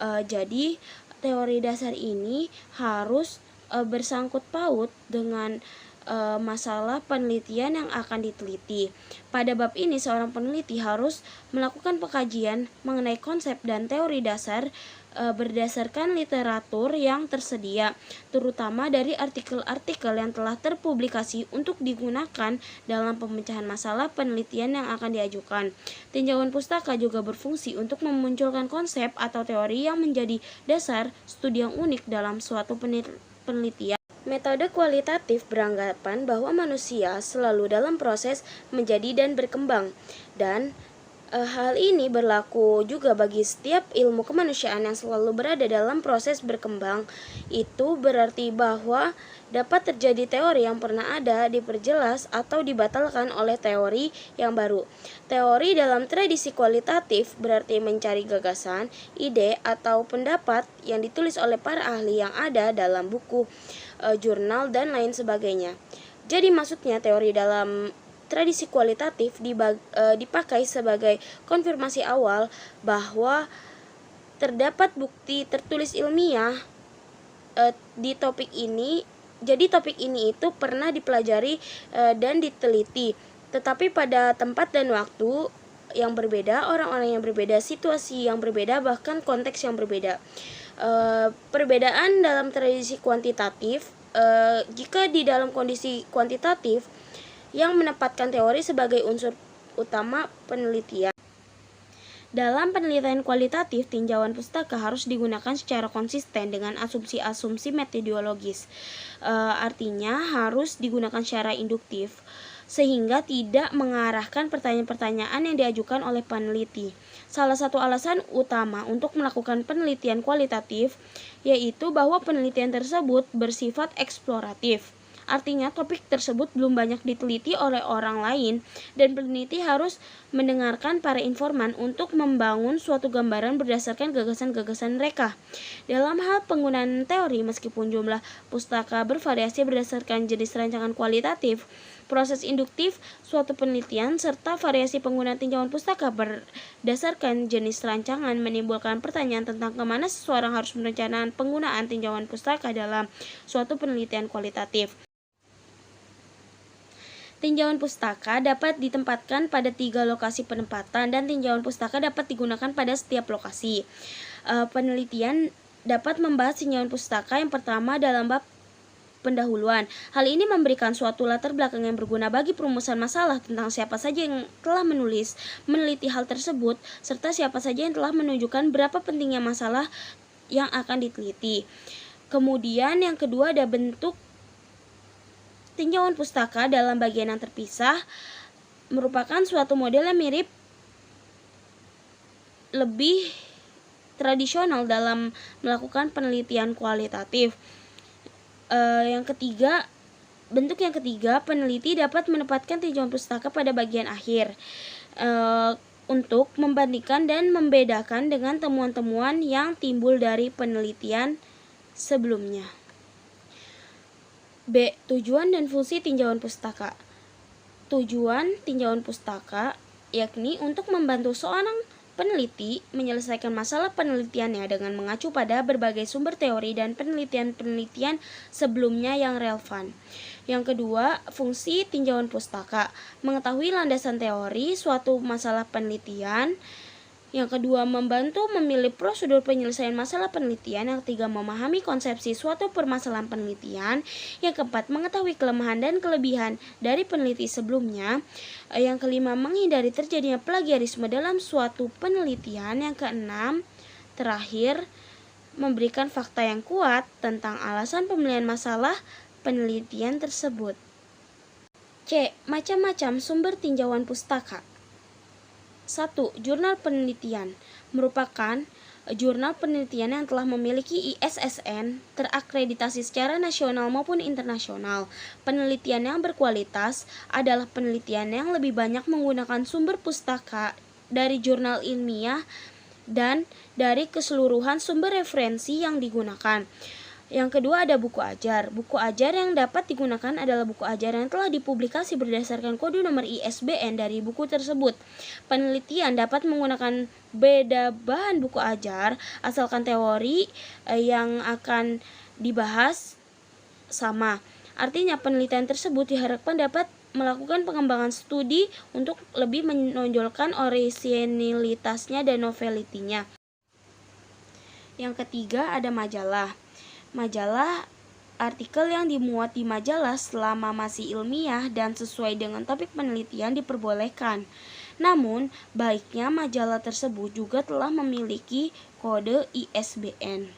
Jadi, teori dasar ini harus bersangkut paut dengan masalah penelitian yang akan diteliti. Pada bab ini, seorang peneliti harus melakukan pengkajian mengenai konsep dan teori dasar berdasarkan literatur yang tersedia, terutama dari artikel-artikel yang telah terpublikasi untuk digunakan dalam pemecahan masalah penelitian yang akan diajukan. Tinjauan pustaka juga berfungsi untuk memunculkan konsep atau teori yang menjadi dasar studi yang unik dalam suatu penelitian. Metode kualitatif beranggapan bahwa manusia selalu dalam proses menjadi dan berkembang, dan hal ini berlaku juga bagi setiap ilmu kemanusiaan yang selalu berada dalam proses berkembang. Itu berarti bahwa dapat terjadi teori yang pernah ada diperjelas atau dibatalkan oleh teori yang baru. Teori dalam tradisi kualitatif berarti mencari gagasan, ide, atau pendapat yang ditulis oleh para ahli yang ada dalam buku, jurnal, dan lain sebagainya. Jadi maksudnya teori dalam tradisi kualitatif dipakai sebagai konfirmasi awal bahwa terdapat bukti tertulis ilmiah di topik ini. Jadi topik ini itu pernah dipelajari dan diteliti, tetapi pada tempat dan waktu yang berbeda, orang-orang yang berbeda, situasi yang berbeda, bahkan konteks yang berbeda. Perbedaan dalam tradisi kuantitatif, jika di dalam kondisi kuantitatif yang menempatkan teori sebagai unsur utama penelitian. Dalam penelitian kualitatif, tinjauan pustaka harus digunakan secara konsisten dengan asumsi-asumsi metodologis. Artinya harus digunakan secara induktif, sehingga tidak mengarahkan pertanyaan-pertanyaan yang diajukan oleh peneliti. Salah satu alasan utama untuk melakukan penelitian kualitatif yaitu bahwa penelitian tersebut bersifat eksploratif. Artinya topik tersebut belum banyak diteliti oleh orang lain dan peneliti harus mendengarkan para informan untuk membangun suatu gambaran berdasarkan gagasan-gagasan mereka. Dalam hal penggunaan teori, meskipun jumlah pustaka bervariasi berdasarkan jenis rancangan kualitatif, proses induktif suatu penelitian serta variasi penggunaan tinjauan pustaka berdasarkan jenis rancangan menimbulkan pertanyaan tentang kemana seseorang harus merencanakan penggunaan tinjauan pustaka dalam suatu penelitian kualitatif. Tinjauan pustaka dapat ditempatkan pada 3 lokasi penempatan dan tinjauan pustaka dapat digunakan pada setiap lokasi. Penelitian dapat membahas tinjauan pustaka yang pertama dalam bab pendahuluan. Hal ini memberikan suatu latar belakang yang berguna bagi perumusan masalah tentang siapa saja yang telah meneliti hal tersebut, serta siapa saja yang telah menunjukkan berapa pentingnya masalah yang akan diteliti. Kemudian yang kedua ada bentuk tinjauan pustaka dalam bagian yang terpisah, merupakan suatu model yang mirip lebih tradisional dalam melakukan penelitian kualitatif. Bentuk yang ketiga, peneliti dapat menempatkan tinjauan pustaka pada bagian akhir untuk membandingkan dan membedakan dengan temuan-temuan yang timbul dari penelitian sebelumnya. B. Tujuan dan fungsi tinjauan pustaka. Tujuan tinjauan pustaka yakni untuk membantu seorang peneliti menyelesaikan masalah penelitiannya dengan mengacu pada berbagai sumber teori dan penelitian-penelitian sebelumnya yang relevan. Yang kedua, fungsi tinjauan pustaka, mengetahui landasan teori suatu masalah penelitian. Yang kedua, membantu memilih prosedur penyelesaian masalah penelitian. Yang ketiga, memahami konsepsi suatu permasalahan penelitian. Yang keempat, mengetahui kelemahan dan kelebihan dari peneliti sebelumnya. Yang kelima, menghindari terjadinya plagiarisme dalam suatu penelitian. Yang keenam, terakhir, memberikan fakta yang kuat tentang alasan pemilihan masalah penelitian tersebut. C. Macam-macam sumber tinjauan pustaka. 1. Jurnal penelitian merupakan jurnal penelitian yang telah memiliki ISSN terakreditasi secara nasional maupun internasional. Penelitian yang berkualitas adalah penelitian yang lebih banyak menggunakan sumber pustaka dari jurnal ilmiah dan dari keseluruhan sumber referensi yang digunakan. Yang kedua ada buku ajar. Buku ajar yang dapat digunakan adalah buku ajar yang telah dipublikasi berdasarkan kode nomor ISBN dari buku tersebut. Penelitian dapat menggunakan beda bahan buku ajar asalkan teori yang akan dibahas sama. Artinya penelitian tersebut diharapkan dapat melakukan pengembangan studi untuk lebih menonjolkan orisinilitasnya dan novelty-nya. Yang ketiga ada majalah. Majalah, artikel yang dimuat di majalah selama masih ilmiah dan sesuai dengan topik penelitian diperbolehkan. Namun, baiknya majalah tersebut juga telah memiliki kode ISBN.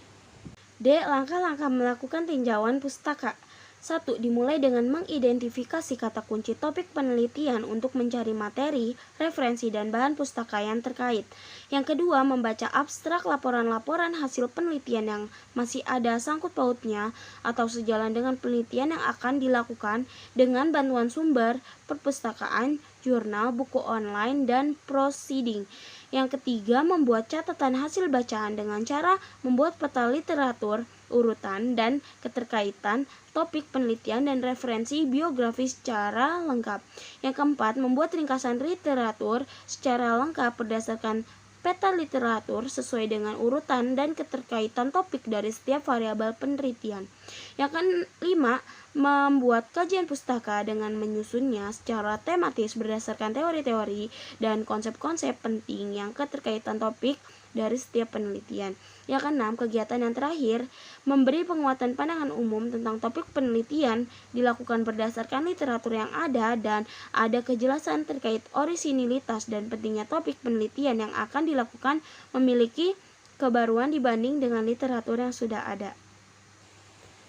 D. Langkah-langkah melakukan tinjauan pustaka. 1. Dimulai dengan mengidentifikasi kata kunci topik penelitian untuk mencari materi, referensi, dan bahan pustaka yang terkait. Yang kedua, membaca abstrak laporan-laporan hasil penelitian yang masih ada sangkut pautnya atau sejalan dengan penelitian yang akan dilakukan dengan bantuan sumber, perpustakaan, jurnal, buku online, dan proceeding. Yang ketiga, membuat catatan hasil bacaan dengan cara membuat peta literatur, urutan, dan keterkaitan topik penelitian dan referensi biografi secara lengkap. Yang keempat, membuat ringkasan literatur secara lengkap berdasarkan peta literatur sesuai dengan urutan dan keterkaitan topik dari setiap variabel penelitian. Yang kelima, membuat kajian pustaka dengan menyusunnya secara tematis berdasarkan teori-teori dan konsep-konsep penting yang keterkaitan topik dari setiap penelitian. Yang keenam, kegiatan yang terakhir, memberi penguatan pandangan umum tentang topik penelitian dilakukan berdasarkan literatur yang ada dan ada kejelasan terkait orisinilitas dan pentingnya topik penelitian yang akan dilakukan memiliki kebaruan dibanding dengan literatur yang sudah ada.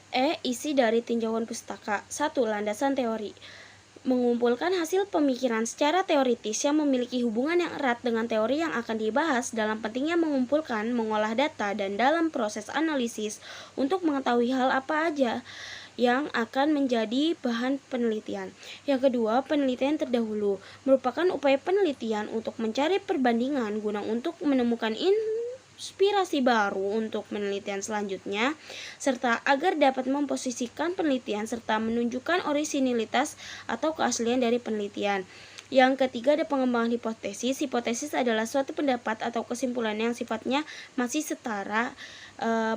E. Isi dari tinjauan pustaka. 1. Landasan teori. Mengumpulkan hasil pemikiran secara teoritis yang memiliki hubungan yang erat dengan teori yang akan dibahas dalam pentingnya mengumpulkan, mengolah data, dan dalam proses analisis untuk mengetahui hal apa aja yang akan menjadi bahan penelitian. Yang kedua, penelitian terdahulu merupakan upaya penelitian untuk mencari perbandingan guna untuk menemukan inspirasi baru untuk penelitian selanjutnya, serta agar dapat memposisikan penelitian serta menunjukkan orisinilitas atau keaslian dari penelitian. Yang ketiga ada pengembangan hipotesis. Hipotesis adalah suatu pendapat atau kesimpulan yang sifatnya masih setara.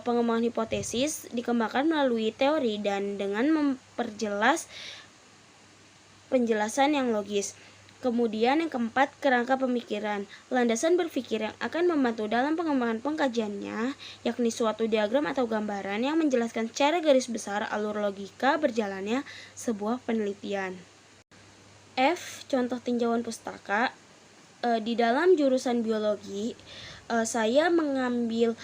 Pengembangan hipotesis dikembangkan melalui teori dan dengan memperjelas penjelasan yang logis. Kemudian yang keempat, kerangka pemikiran. Landasan berpikir yang akan membantu dalam pengembangan pengkajiannya, yakni suatu diagram atau gambaran yang menjelaskan secara garis besar alur logika berjalannya sebuah penelitian. F. Contoh tinjauan pustaka. Di dalam jurusan biologi, saya mengambil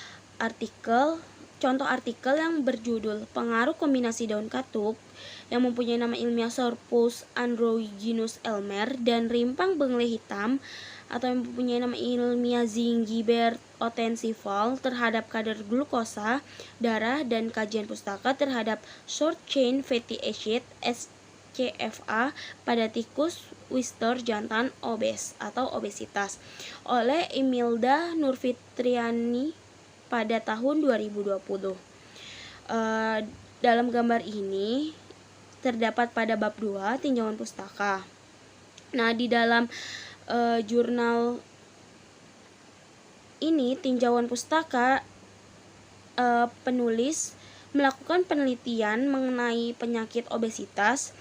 contoh artikel yang berjudul Pengaruh Kombinasi Daun Katuk yang mempunyai nama ilmiah Sarpus androgynus Elmer dan rimpang bengle hitam atau yang mempunyai nama ilmiah Zingibert otensival terhadap kadar glukosa darah dan kajian pustaka terhadap short chain fatty acid SCFA pada tikus Wistor jantan obes atau obesitas oleh Imelda Nurfitriani pada tahun 2020. Dalam gambar ini terdapat pada bab 2 tinjauan pustaka. Nah, di dalam jurnal ini tinjauan pustaka, penulis melakukan penelitian mengenai penyakit obesitas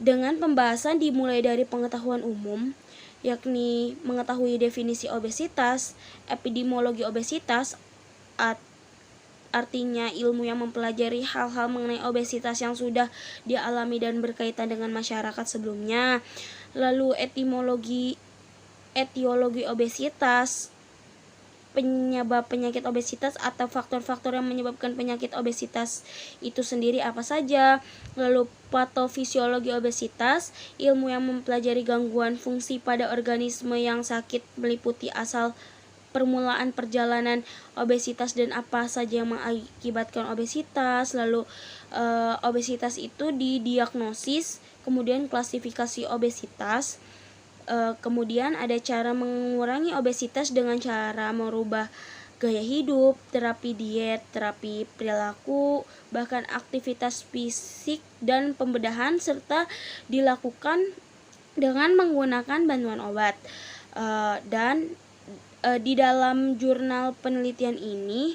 dengan pembahasan dimulai dari pengetahuan umum, yakni mengetahui definisi obesitas, epidemiologi obesitas, artinya ilmu yang mempelajari hal-hal mengenai obesitas yang sudah dialami dan berkaitan dengan masyarakat sebelumnya. Lalu etiologi obesitas, penyebab penyakit obesitas atau faktor-faktor yang menyebabkan penyakit obesitas itu sendiri apa saja. Lalu patofisiologi obesitas, ilmu yang mempelajari gangguan fungsi pada organisme yang sakit meliputi asal permulaan perjalanan obesitas dan apa saja yang mengakibatkan obesitas. Lalu obesitas itu didiagnosis, kemudian klasifikasi obesitas. Kemudian ada cara mengurangi obesitas dengan cara merubah gaya hidup, terapi diet, terapi perilaku, bahkan aktivitas fisik dan pembedahan, serta dilakukan dengan menggunakan bantuan obat. Dan di dalam jurnal penelitian ini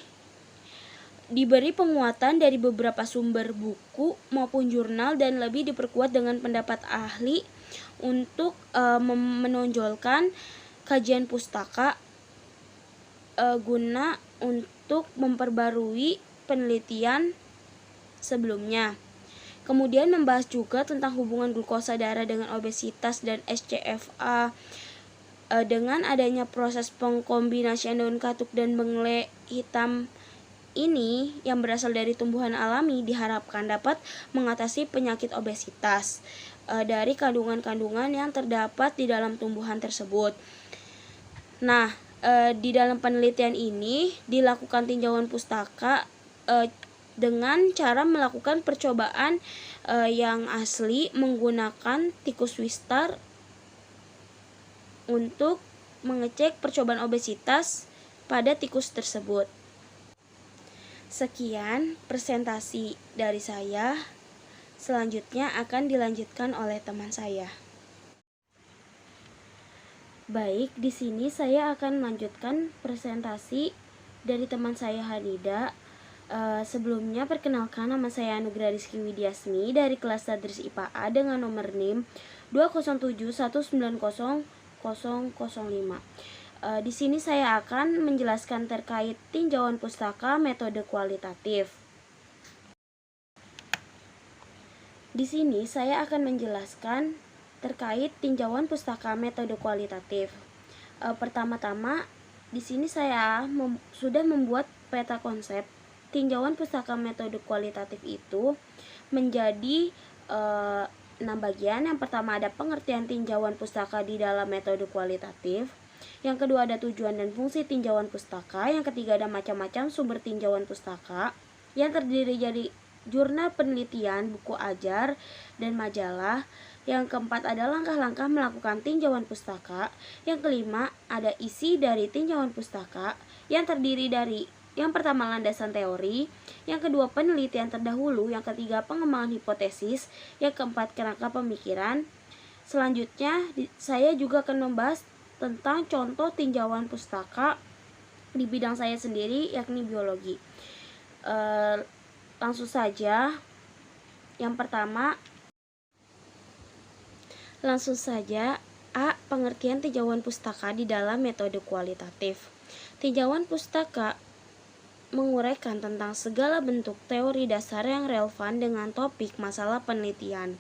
diberi penguatan dari beberapa sumber buku maupun jurnal dan lebih diperkuat dengan pendapat ahli untuk menonjolkan kajian pustaka guna untuk memperbarui penelitian sebelumnya. Kemudian membahas juga tentang hubungan glukosa darah dengan obesitas dan SCFA. Dengan adanya proses pengkombinasian daun katuk dan bengle hitam ini yang berasal dari tumbuhan alami diharapkan dapat mengatasi penyakit obesitas dari kandungan-kandungan yang terdapat di dalam tumbuhan tersebut. Nah, di dalam penelitian ini dilakukan tinjauan pustaka dengan cara melakukan percobaan yang asli menggunakan tikus Wistar untuk mengecek percobaan obesitas pada tikus tersebut. Sekian presentasi dari saya. Selanjutnya akan dilanjutkan oleh teman saya. Baik, di sini saya akan melanjutkan presentasi dari teman saya Hanida. Sebelumnya perkenalkan, nama saya Anugrah Rizky Widiasmi dari kelas Tadris IPA A dengan nomor NIM 207190005. Di sini saya akan menjelaskan terkait tinjauan pustaka metode kualitatif. Di sini saya akan menjelaskan terkait tinjauan pustaka metode kualitatif. Pertama-tama, di sini saya sudah membuat peta konsep. Tinjauan pustaka metode kualitatif itu menjadi 6 bagian. Yang pertama ada pengertian tinjauan pustaka di dalam metode kualitatif. Yang kedua ada tujuan dan fungsi tinjauan pustaka. Yang ketiga ada macam-macam sumber tinjauan pustaka yang terdiri dari jurnal penelitian, buku ajar, dan majalah. Yang keempat ada langkah-langkah melakukan tinjauan pustaka. Yang kelima ada isi dari tinjauan pustaka yang terdiri dari yang pertama landasan teori, yang kedua penelitian terdahulu, yang ketiga pengembangan hipotesis, yang keempat kerangka pemikiran. Selanjutnya saya juga akan membahas tentang contoh tinjauan pustaka di bidang saya sendiri, yakni biologi. Langsung saja. Yang pertama, langsung saja. A. Pengertian tinjauan pustaka di dalam metode kualitatif. Tinjauan pustaka menguraikan tentang segala bentuk teori dasar yang relevan dengan topik masalah penelitian.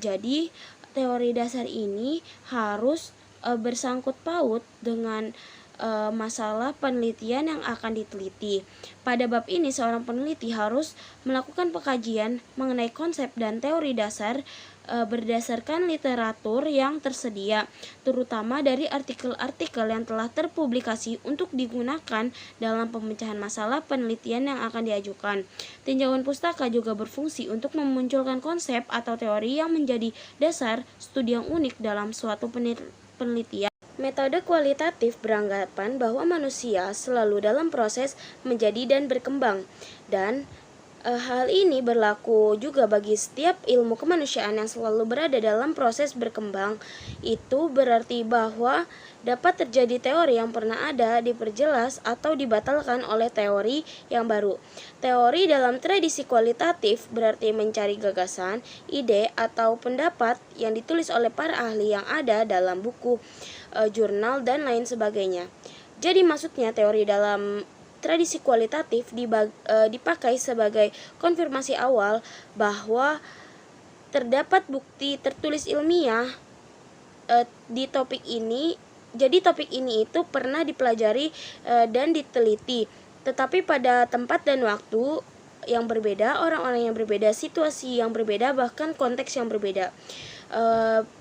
Jadi, teori dasar ini harus bersangkut paut dengan masalah penelitian yang akan diteliti. Pada bab ini, seorang peneliti harus melakukan pengkajian mengenai konsep dan teori dasar berdasarkan literatur yang tersedia, terutama dari artikel-artikel yang telah terpublikasi untuk digunakan dalam pemecahan masalah penelitian yang akan diajukan. Tinjauan pustaka juga berfungsi untuk memunculkan konsep atau teori yang menjadi dasar studi yang unik dalam suatu penelitian. Metode kualitatif beranggapan bahwa manusia selalu dalam proses menjadi dan berkembang, dan Hal ini berlaku juga bagi setiap ilmu kemanusiaan yang selalu berada dalam proses berkembang. Itu berarti bahwa dapat terjadi teori yang pernah ada diperjelas atau dibatalkan oleh teori yang baru. Teori dalam tradisi kualitatif berarti mencari gagasan, ide, atau pendapat yang ditulis oleh para ahli yang ada dalam buku, jurnal, dan lain sebagainya. Jadi maksudnya teori dalam tradisi kualitatif dipakai sebagai konfirmasi awal bahwa terdapat bukti tertulis ilmiah di topik ini. Jadi topik ini itu pernah dipelajari dan diteliti, tetapi pada tempat dan waktu yang berbeda, orang-orang yang berbeda, situasi yang berbeda, bahkan konteks yang berbeda.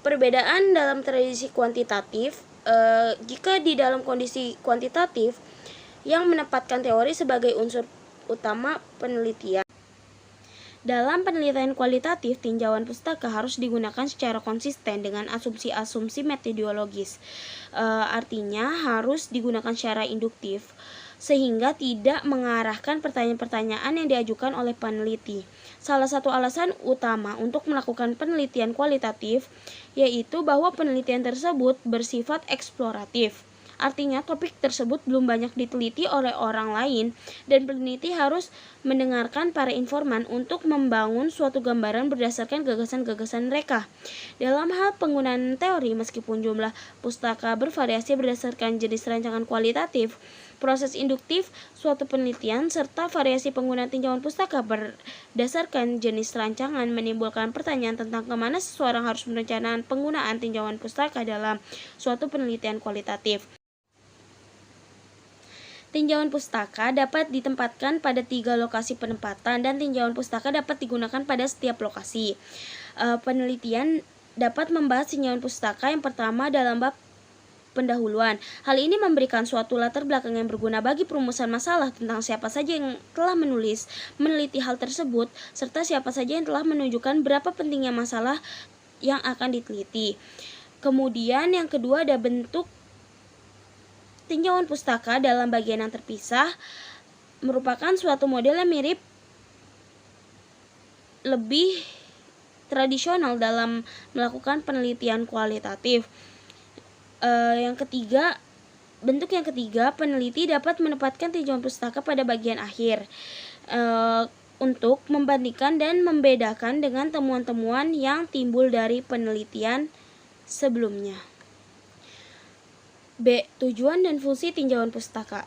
Perbedaan dalam tradisi kuantitatif, jika di dalam kondisi kuantitatif yang menempatkan teori sebagai unsur utama penelitian. Dalam penelitian kualitatif, tinjauan pustaka harus digunakan secara konsisten dengan asumsi-asumsi metodologis. Artinya harus digunakan secara induktif, sehingga tidak mengarahkan pertanyaan-pertanyaan yang diajukan oleh peneliti. Salah satu alasan utama untuk melakukan penelitian kualitatif yaitu bahwa penelitian tersebut bersifat eksploratif. Artinya topik tersebut belum banyak diteliti oleh orang lain dan peneliti harus mendengarkan para informan untuk membangun suatu gambaran berdasarkan gagasan-gagasan mereka. Dalam hal penggunaan teori, meskipun jumlah pustaka bervariasi berdasarkan jenis rancangan kualitatif, proses induktif suatu penelitian serta variasi penggunaan tinjauan pustaka berdasarkan jenis rancangan menimbulkan pertanyaan tentang kemana seseorang harus merencanakan penggunaan tinjauan pustaka dalam suatu penelitian kualitatif. Tinjauan pustaka dapat ditempatkan pada 3 lokasi penempatan dan tinjauan pustaka dapat digunakan pada setiap lokasi. Penelitian dapat membahas tinjauan pustaka yang pertama dalam bab pendahuluan. Hal ini memberikan suatu latar belakang yang berguna bagi perumusan masalah tentang siapa saja yang telah meneliti hal tersebut, serta siapa saja yang telah menunjukkan berapa pentingnya masalah yang akan diteliti. Kemudian yang kedua ada bentuk tinjauan pustaka dalam bagian yang terpisah, merupakan suatu model yang mirip lebih tradisional dalam melakukan penelitian kualitatif. Bentuk yang ketiga, peneliti dapat menempatkan tinjauan pustaka pada bagian akhir untuk membandingkan dan membedakan dengan temuan-temuan yang timbul dari penelitian sebelumnya. B. Tujuan dan fungsi tinjauan pustaka.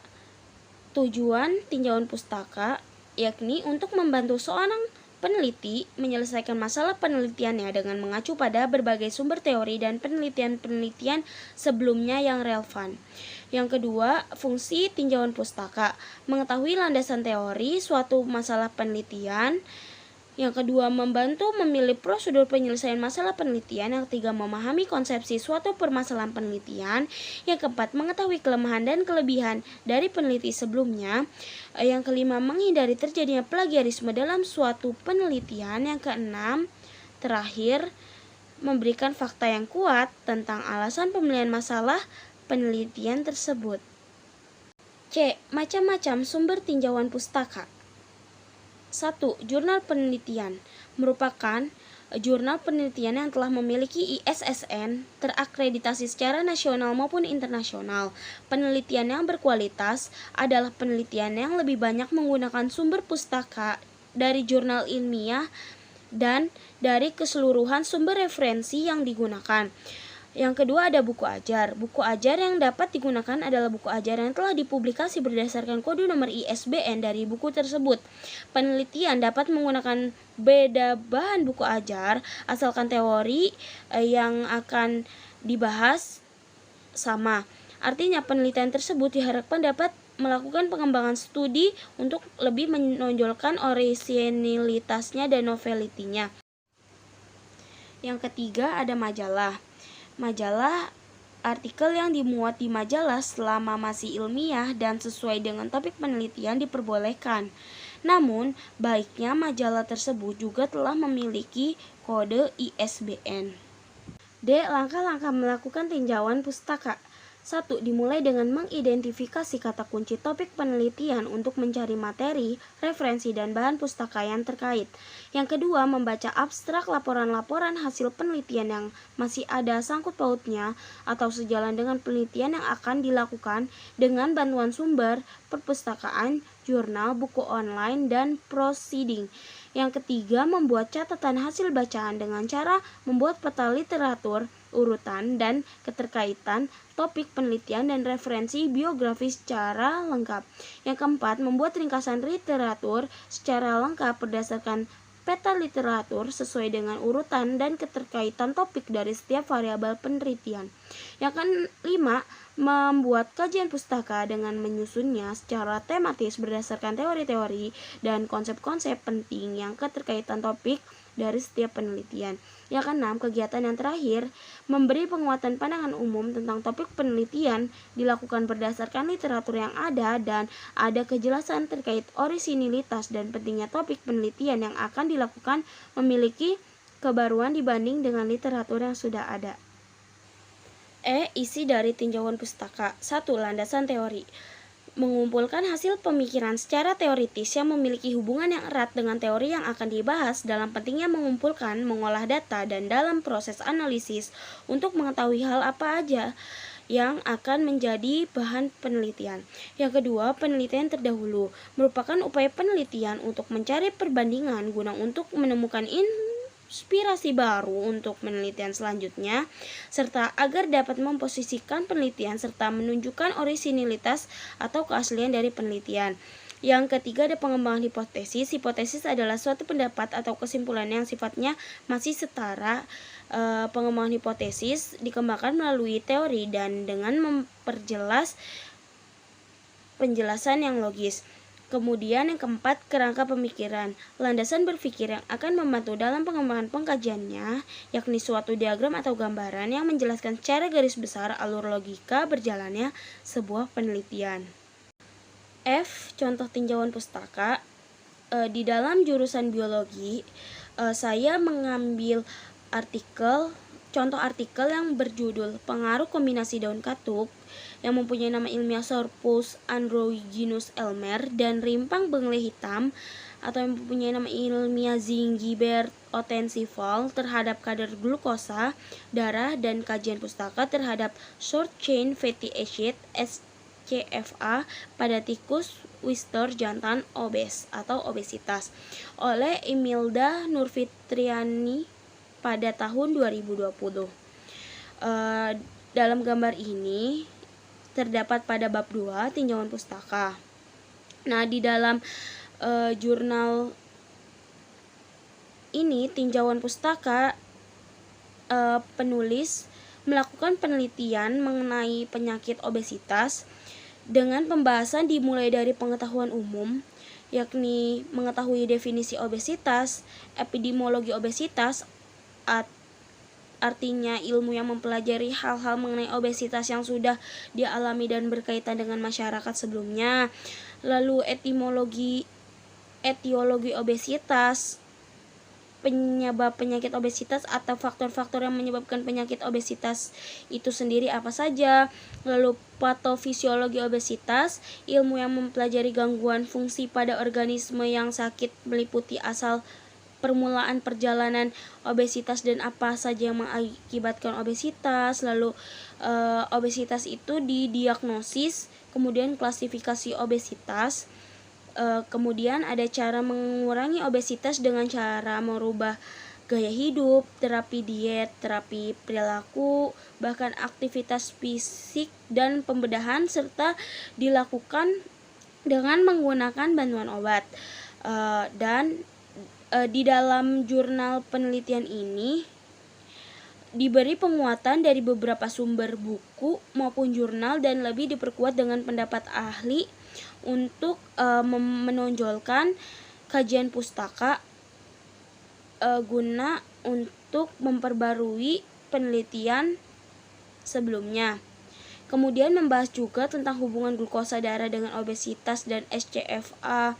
Tujuan tinjauan pustaka yakni untuk membantu seorang peneliti menyelesaikan masalah penelitiannya dengan mengacu pada berbagai sumber teori dan penelitian-penelitian sebelumnya yang relevan. Yang kedua, fungsi tinjauan pustaka mengetahui landasan teori suatu masalah penelitian. Yang kedua, membantu memilih prosedur penyelesaian masalah penelitian. Yang ketiga, memahami konsepsi suatu permasalahan penelitian. Yang keempat, mengetahui kelemahan dan kelebihan dari peneliti sebelumnya. Yang kelima, menghindari terjadinya plagiarisme dalam suatu penelitian. Yang keenam, terakhir, memberikan fakta yang kuat tentang alasan pemilihan masalah penelitian tersebut. C. Macam-macam sumber tinjauan pustaka. 1. Jurnal penelitian merupakan jurnal penelitian yang telah memiliki ISSN terakreditasi secara nasional maupun internasional. Penelitian yang berkualitas adalah penelitian yang lebih banyak menggunakan sumber pustaka dari jurnal ilmiah dan dari keseluruhan sumber referensi yang digunakan. Yang kedua ada buku ajar. Buku ajar yang dapat digunakan adalah buku ajar yang telah dipublikasi berdasarkan kode nomor ISBN dari buku tersebut. Penelitian dapat menggunakan beda bahan buku ajar asalkan teori yang akan dibahas sama. Artinya penelitian tersebut diharapkan dapat melakukan pengembangan studi untuk lebih menonjolkan orisinilitasnya dan novelty-nya. Yang ketiga ada majalah. Majalah, artikel yang dimuat di majalah selama masih ilmiah dan sesuai dengan topik penelitian diperbolehkan. Namun, baiknya majalah tersebut juga telah memiliki kode ISBN. D. Langkah-langkah melakukan tinjauan pustaka. 1. Dimulai dengan mengidentifikasi kata kunci topik penelitian untuk mencari materi, referensi, dan bahan pustaka yang terkait. Yang kedua, membaca abstrak laporan-laporan hasil penelitian yang masih ada sangkut pautnya atau sejalan dengan penelitian yang akan dilakukan dengan bantuan sumber, perpustakaan, jurnal, buku online, dan proceeding. Yang ketiga, membuat catatan hasil bacaan dengan cara membuat peta literatur, urutan, dan keterkaitan topik penelitian dan referensi biografi secara lengkap. Yang keempat, membuat ringkasan literatur secara lengkap berdasarkan peta literatur sesuai dengan urutan dan keterkaitan topik dari setiap variabel penelitian. Yang kelima, membuat kajian pustaka dengan menyusunnya secara tematis berdasarkan teori-teori dan konsep-konsep penting yang keterkaitan topik dari setiap penelitian. Yang keenam, kegiatan yang terakhir, memberi penguatan pandangan umum tentang topik penelitian dilakukan berdasarkan literatur yang ada dan ada kejelasan terkait orisinilitas dan pentingnya topik penelitian yang akan dilakukan memiliki kebaruan dibanding dengan literatur yang sudah ada. Isi dari tinjauan pustaka. 1. Landasan teori. Mengumpulkan hasil pemikiran secara teoritis yang memiliki hubungan yang erat dengan teori yang akan dibahas dalam pentingnya mengumpulkan, mengolah data, dan dalam proses analisis untuk mengetahui hal apa aja yang akan menjadi bahan penelitian. Yang kedua, penelitian terdahulu merupakan upaya penelitian untuk mencari perbandingan guna untuk menemukan inspirasi baru untuk penelitian selanjutnya, serta agar dapat memposisikan penelitian serta menunjukkan orisinilitas atau keaslian dari penelitian. Yang ketiga, ada pengembangan hipotesis. Hipotesis adalah suatu pendapat atau kesimpulan yang sifatnya masih setara. Pengembangan hipotesis dikembangkan melalui teori dan dengan memperjelas penjelasan yang logis. Kemudian yang keempat, kerangka pemikiran. Landasan berpikir yang akan membantu dalam pengembangan pengkajiannya, yakni suatu diagram atau gambaran yang menjelaskan secara garis besar alur logika berjalannya sebuah penelitian. Contoh tinjauan pustaka. Di dalam jurusan biologi, saya mengambil contoh artikel yang berjudul Pengaruh Kombinasi Daun Katuk yang mempunyai nama ilmiah Sorphus androgynus Elmer dan rimpang bengle hitam atau yang mempunyai nama ilmiah Zingiber otensival terhadap kadar glukosa darah dan kajian pustaka terhadap short chain fatty acid SCFA pada tikus Wistor jantan obes atau obesitas oleh Imelda Nurfitriani pada tahun 2020. Dalam gambar ini terdapat pada bab 2 tinjauan pustaka. Nah, di dalam jurnal ini tinjauan pustaka, penulis melakukan penelitian mengenai penyakit obesitas dengan pembahasan dimulai dari pengetahuan umum, yakni mengetahui definisi obesitas, epidemiologi obesitas, artinya ilmu yang mempelajari hal-hal mengenai obesitas yang sudah dialami dan berkaitan dengan masyarakat sebelumnya. Lalu etiologi obesitas, penyebab penyakit obesitas atau faktor-faktor yang menyebabkan penyakit obesitas itu sendiri apa saja. Lalu patofisiologi obesitas, ilmu yang mempelajari gangguan fungsi pada organisme yang sakit meliputi asal permulaan perjalanan obesitas dan apa saja yang mengakibatkan obesitas. Lalu obesitas itu didiagnosis, kemudian klasifikasi obesitas. Kemudian ada cara mengurangi obesitas dengan cara merubah gaya hidup, terapi diet, terapi perilaku, bahkan aktivitas fisik dan pembedahan, serta dilakukan dengan menggunakan bantuan obat. Dan di dalam jurnal penelitian ini diberi penguatan dari beberapa sumber buku maupun jurnal dan lebih diperkuat dengan pendapat ahli untuk menonjolkan kajian pustaka guna untuk memperbarui penelitian sebelumnya. Kemudian membahas juga tentang hubungan glukosa darah dengan obesitas dan SCFA.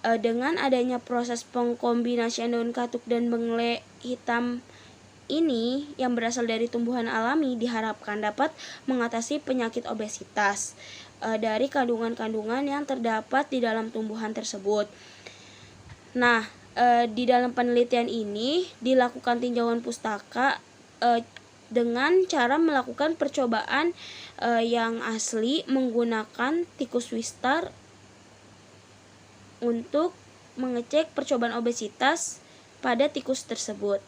Dengan adanya proses pengkombinasian daun katuk dan bengle hitam ini yang berasal dari tumbuhan alami diharapkan dapat mengatasi penyakit obesitas dari kandungan-kandungan yang terdapat di dalam tumbuhan tersebut. Nah, di dalam penelitian ini dilakukan tinjauan pustaka dengan cara melakukan percobaan yang asli menggunakan tikus Wistar untuk mengecek percobaan obesitas pada tikus tersebut.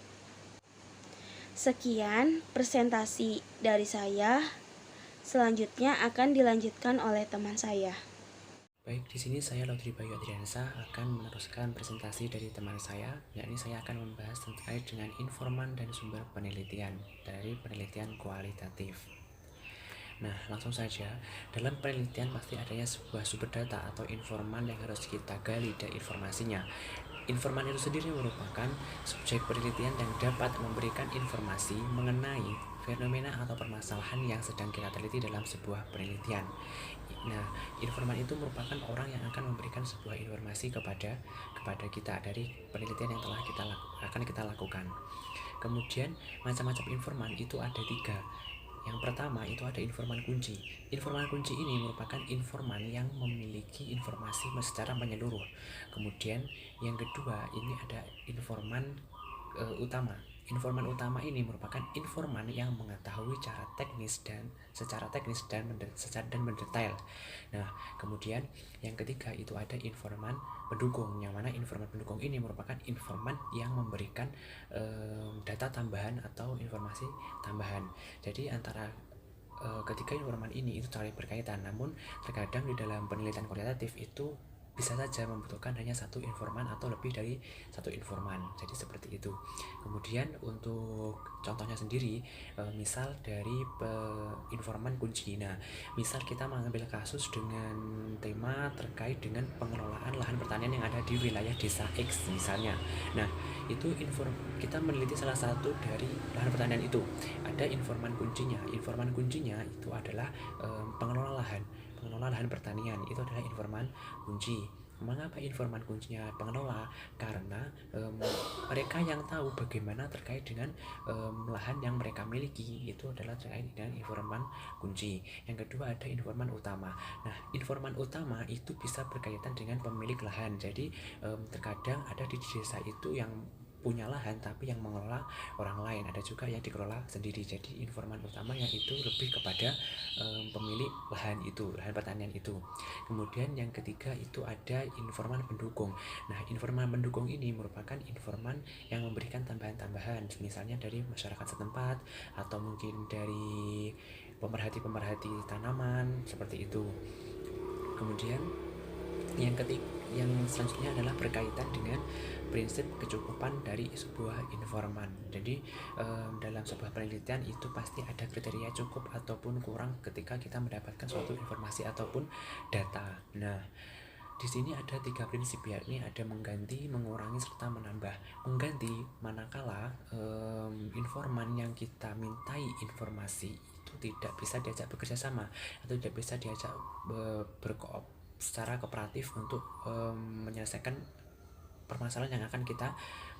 Sekian presentasi dari saya. Selanjutnya akan dilanjutkan oleh teman saya. Baik, di sini saya Laudri Bayu Adriansa akan meneruskan presentasi dari teman saya, yakni saya akan membahas terkait dengan informan dan sumber penelitian dari penelitian kualitatif. Nah, langsung saja, dalam penelitian pasti adanya sebuah sumber data atau informan yang harus kita gali dari informasinya. Informan itu sendiri merupakan subjek penelitian yang dapat memberikan informasi mengenai fenomena atau permasalahan yang sedang kita teliti dalam sebuah penelitian. Nah, informan itu merupakan orang yang akan memberikan sebuah informasi kepada kita dari penelitian yang akan kita lakukan. Kemudian macam-macam informan itu ada 3. Yang pertama itu ada informan kunci. Informan kunci ini merupakan informan yang memiliki informasi secara menyeluruh. Kemudian yang kedua ini ada informan utama. Informan utama ini merupakan informan yang mengetahui secara teknis dan mendetail. Nah, kemudian yang ketiga itu ada informan pendukung, yang mana informan pendukung ini merupakan informan yang memberikan data tambahan atau informasi tambahan. Jadi antara ketiga informan ini itu saling berkaitan, namun terkadang di dalam penelitian kualitatif itu bisa saja membutuhkan hanya satu informan atau lebih dari satu informan. Jadi seperti itu. Kemudian untuk contohnya sendiri, misal dari informan kunci. Nah, misal kita mengambil kasus dengan tema terkait dengan pengelolaan lahan pertanian yang ada di wilayah desa X misalnya. Nah, itu kita meneliti salah satu dari lahan pertanian itu. Ada informan kuncinya. Informan kuncinya itu adalah pengelola lahan pertanian, itu adalah informan kunci. Mengapa informan kuncinya pengelola? Karena mereka yang tahu bagaimana terkait dengan lahan yang mereka miliki, itu adalah terkait dengan informan kunci. Yang kedua ada informan utama. Nah, informan utama itu bisa berkaitan dengan pemilik lahan. Jadi terkadang ada di desa itu yang punya lahan tapi yang mengelola orang lain, ada juga yang dikelola sendiri. Jadi informan utamanya itu lebih kepada pemilik lahan pertanian itu. Kemudian yang ketiga itu ada informan pendukung. Nah, informan pendukung ini merupakan informan yang memberikan tambahan-tambahan, misalnya dari masyarakat setempat atau mungkin dari pemerhati tanaman seperti itu. Kemudian yang selanjutnya adalah berkaitan dengan prinsip kecukupan dari sebuah informan. Jadi dalam sebuah penelitian itu pasti ada kriteria cukup ataupun kurang ketika kita mendapatkan suatu informasi ataupun data. Nah, di sini ada 3 prinsip, yakni ada mengganti, mengurangi, serta menambah. Mengganti manakala informan yang kita mintai informasi itu tidak bisa diajak bekerja sama atau tidak bisa diajak secara kooperatif untuk menyelesaikan permasalahan yang akan kita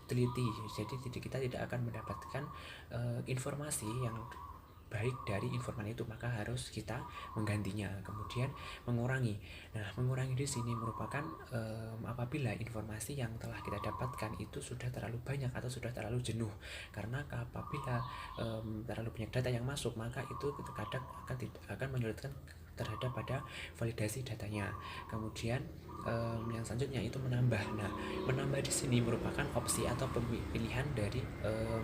teliti. Jadi kita tidak akan mendapatkan informasi yang baik dari informan itu, maka harus kita menggantinya. Kemudian mengurangi. Nah, mengurangi di sini merupakan apabila informasi yang telah kita dapatkan itu sudah terlalu banyak atau sudah terlalu jenuh. Karena apabila terlalu banyak data yang masuk, maka itu kadang akan menyulitkan terhadap pada validasi datanya. Kemudian yang selanjutnya itu menambah. Nah, menambah di sini merupakan opsi atau pilihan dari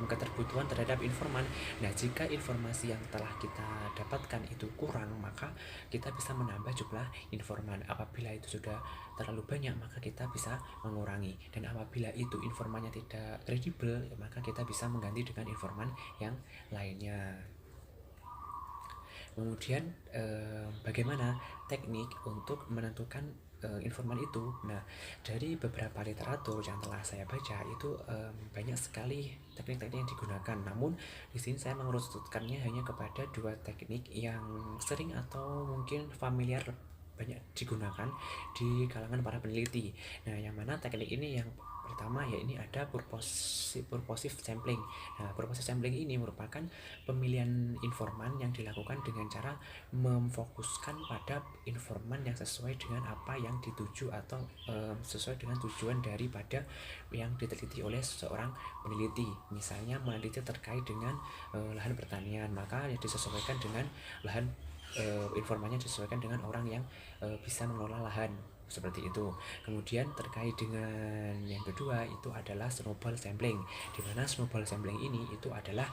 keterbutuhan terhadap informan. Nah, jika informasi yang telah kita dapatkan itu kurang, maka kita bisa menambah jumlah informan. Apabila itu sudah terlalu banyak, maka kita bisa mengurangi. Dan apabila itu informannya tidak kredibel, maka kita bisa mengganti dengan informan yang lainnya. Kemudian bagaimana teknik untuk menentukan informan itu? Nah, dari beberapa literatur yang telah saya baca itu banyak sekali teknik-teknik yang digunakan. Namun di sini saya mengerucutkannya hanya kepada 2 teknik yang sering atau mungkin familiar banyak digunakan di kalangan para peneliti. Nah, yang mana teknik ini yang pertama ya ini ada purposive sampling. Nah, purposive sampling ini merupakan pemilihan informan yang dilakukan dengan cara memfokuskan pada informan yang sesuai dengan apa yang dituju atau sesuai dengan tujuan daripada yang diteliti oleh seseorang peneliti. Misalnya meneliti terkait dengan lahan pertanian, maka yang disesuaikan dengan lahan, informannya disesuaikan dengan orang yang bisa mengelola lahan, seperti itu. Kemudian terkait dengan yang kedua itu adalah snowball sampling, di mana snowball sampling ini itu adalah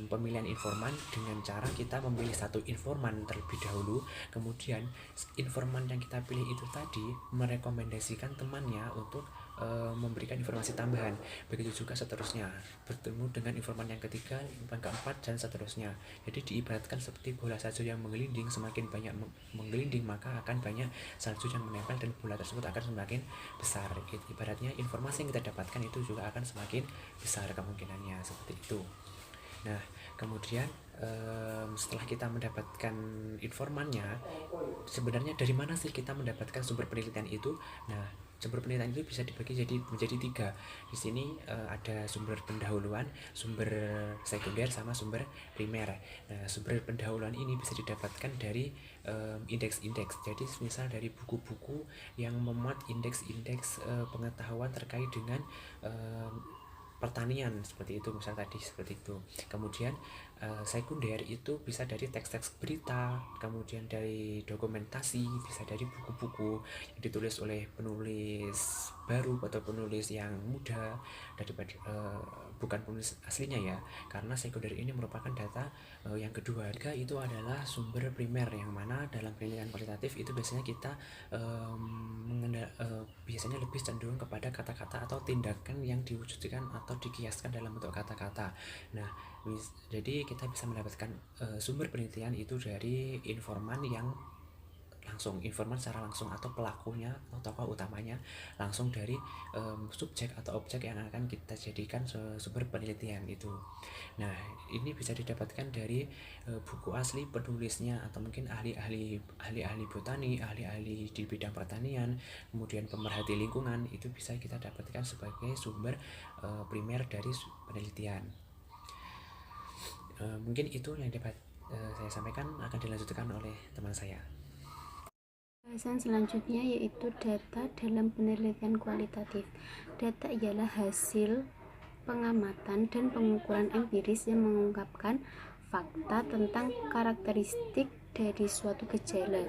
pemilihan informan dengan cara kita memilih satu informan terlebih dahulu, kemudian informan yang kita pilih itu tadi merekomendasikan temannya untuk memberikan informasi tambahan, begitu juga seterusnya, bertemu dengan informan yang ketiga, yang keempat, dan seterusnya. Jadi diibaratkan seperti bola salju yang menggelinding, semakin banyak menggelinding maka akan banyak salju yang menempel dan bola tersebut akan semakin besar. Ibaratnya informasi yang kita dapatkan itu juga akan semakin besar kemungkinannya, seperti itu. Nah, kemudian setelah kita mendapatkan informannya, sebenarnya dari mana sih kita mendapatkan sumber penelitian itu? Nah, sumber penelitian itu bisa dibagi menjadi 3. Di sini ada sumber pendahuluan, sumber sekunder, sama sumber primer. Nah, sumber pendahuluan ini bisa didapatkan dari indeks-indeks. Jadi misal dari buku-buku yang memuat indeks-indeks pengetahuan terkait dengan pertanian, seperti itu, misal tadi seperti itu. Kemudian sekunder itu bisa dari teks-teks berita, kemudian dari dokumentasi, bisa dari buku-buku yang ditulis oleh penulis baru atau penulis yang muda daripada bukan penulis aslinya ya, karena sekunder ini merupakan data yang kedua. Itu adalah sumber primer, yang mana dalam penelitian kualitatif itu biasanya kita biasanya lebih cenderung kepada kata-kata atau tindakan yang diwujudkan atau dikiaskan dalam bentuk kata-kata. Nah, jadi kita bisa mendapatkan sumber penelitian itu dari informan yang langsung, informan secara langsung, atau pelakunya atau tokoh utamanya langsung dari subjek atau objek yang akan kita jadikan sumber penelitian itu. Nah, ini bisa didapatkan dari buku asli penulisnya, atau mungkin ahli-ahli botani, ahli-ahli di bidang pertanian, kemudian pemerhati lingkungan, itu bisa kita dapatkan sebagai sumber primer dari penelitian. Mungkin itu yang dapat saya sampaikan, akan dilanjutkan oleh teman saya. Bahasan selanjutnya yaitu data dalam penelitian kualitatif. Data ialah hasil pengamatan dan pengukuran empiris yang mengungkapkan fakta tentang karakteristik dari suatu gejala.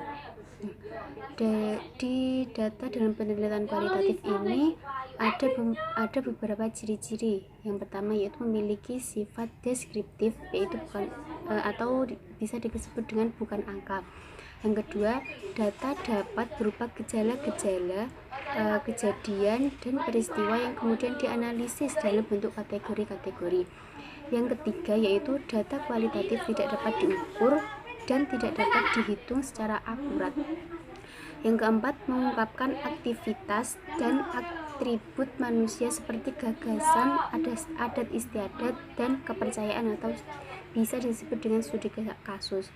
Di data dalam penelitian kualitatif ini ada beberapa ciri-ciri. Yang pertama yaitu memiliki sifat deskriptif, yaitu bukan atau bisa disebut dengan bukan angka. Yang kedua, data dapat berupa gejala-gejala, kejadian, dan peristiwa yang kemudian dianalisis dalam bentuk kategori-kategori. Yang ketiga yaitu data kualitatif tidak dapat diukur dan tidak dapat dihitung secara akurat. Yang keempat, mengungkapkan aktivitas dan atribut manusia seperti gagasan, adat istiadat, dan kepercayaan, atau bisa disebut dengan studi kasus.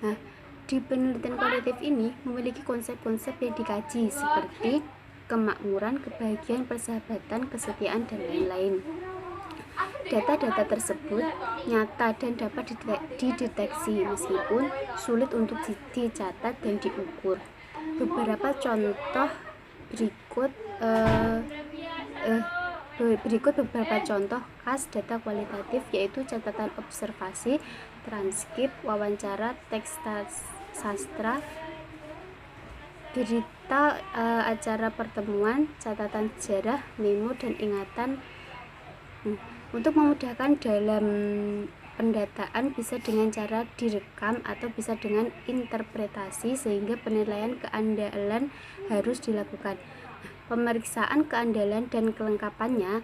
Nah, di penelitian kualitatif ini memiliki konsep-konsep yang dikaji seperti kemakmuran, kebahagiaan, persahabatan, kesetiaan, dan lain-lain. Data-data tersebut nyata dan dapat dideteksi meskipun sulit untuk dicatat dan diukur. Beberapa contoh berikut beberapa contoh khas data kualitatif, yaitu catatan observasi, transkrip, wawancara, teks sastra, berita acara pertemuan, catatan sejarah, memo, dan ingatan. Untuk memudahkan dalam pendataan bisa dengan cara direkam atau bisa dengan interpretasi, sehingga penilaian keandalan harus dilakukan. Pemeriksaan keandalan dan kelengkapannya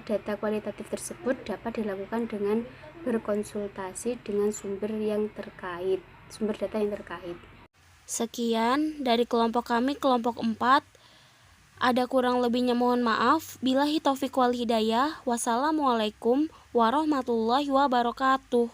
data kualitatif tersebut dapat dilakukan dengan berkonsultasi dengan sumber data yang terkait. Sekian dari kelompok kami, kelompok 4. Ada kurang lebihnya mohon maaf. Billahi taufiq wal hidayah. Wassalamualaikum warahmatullahi wabarakatuh.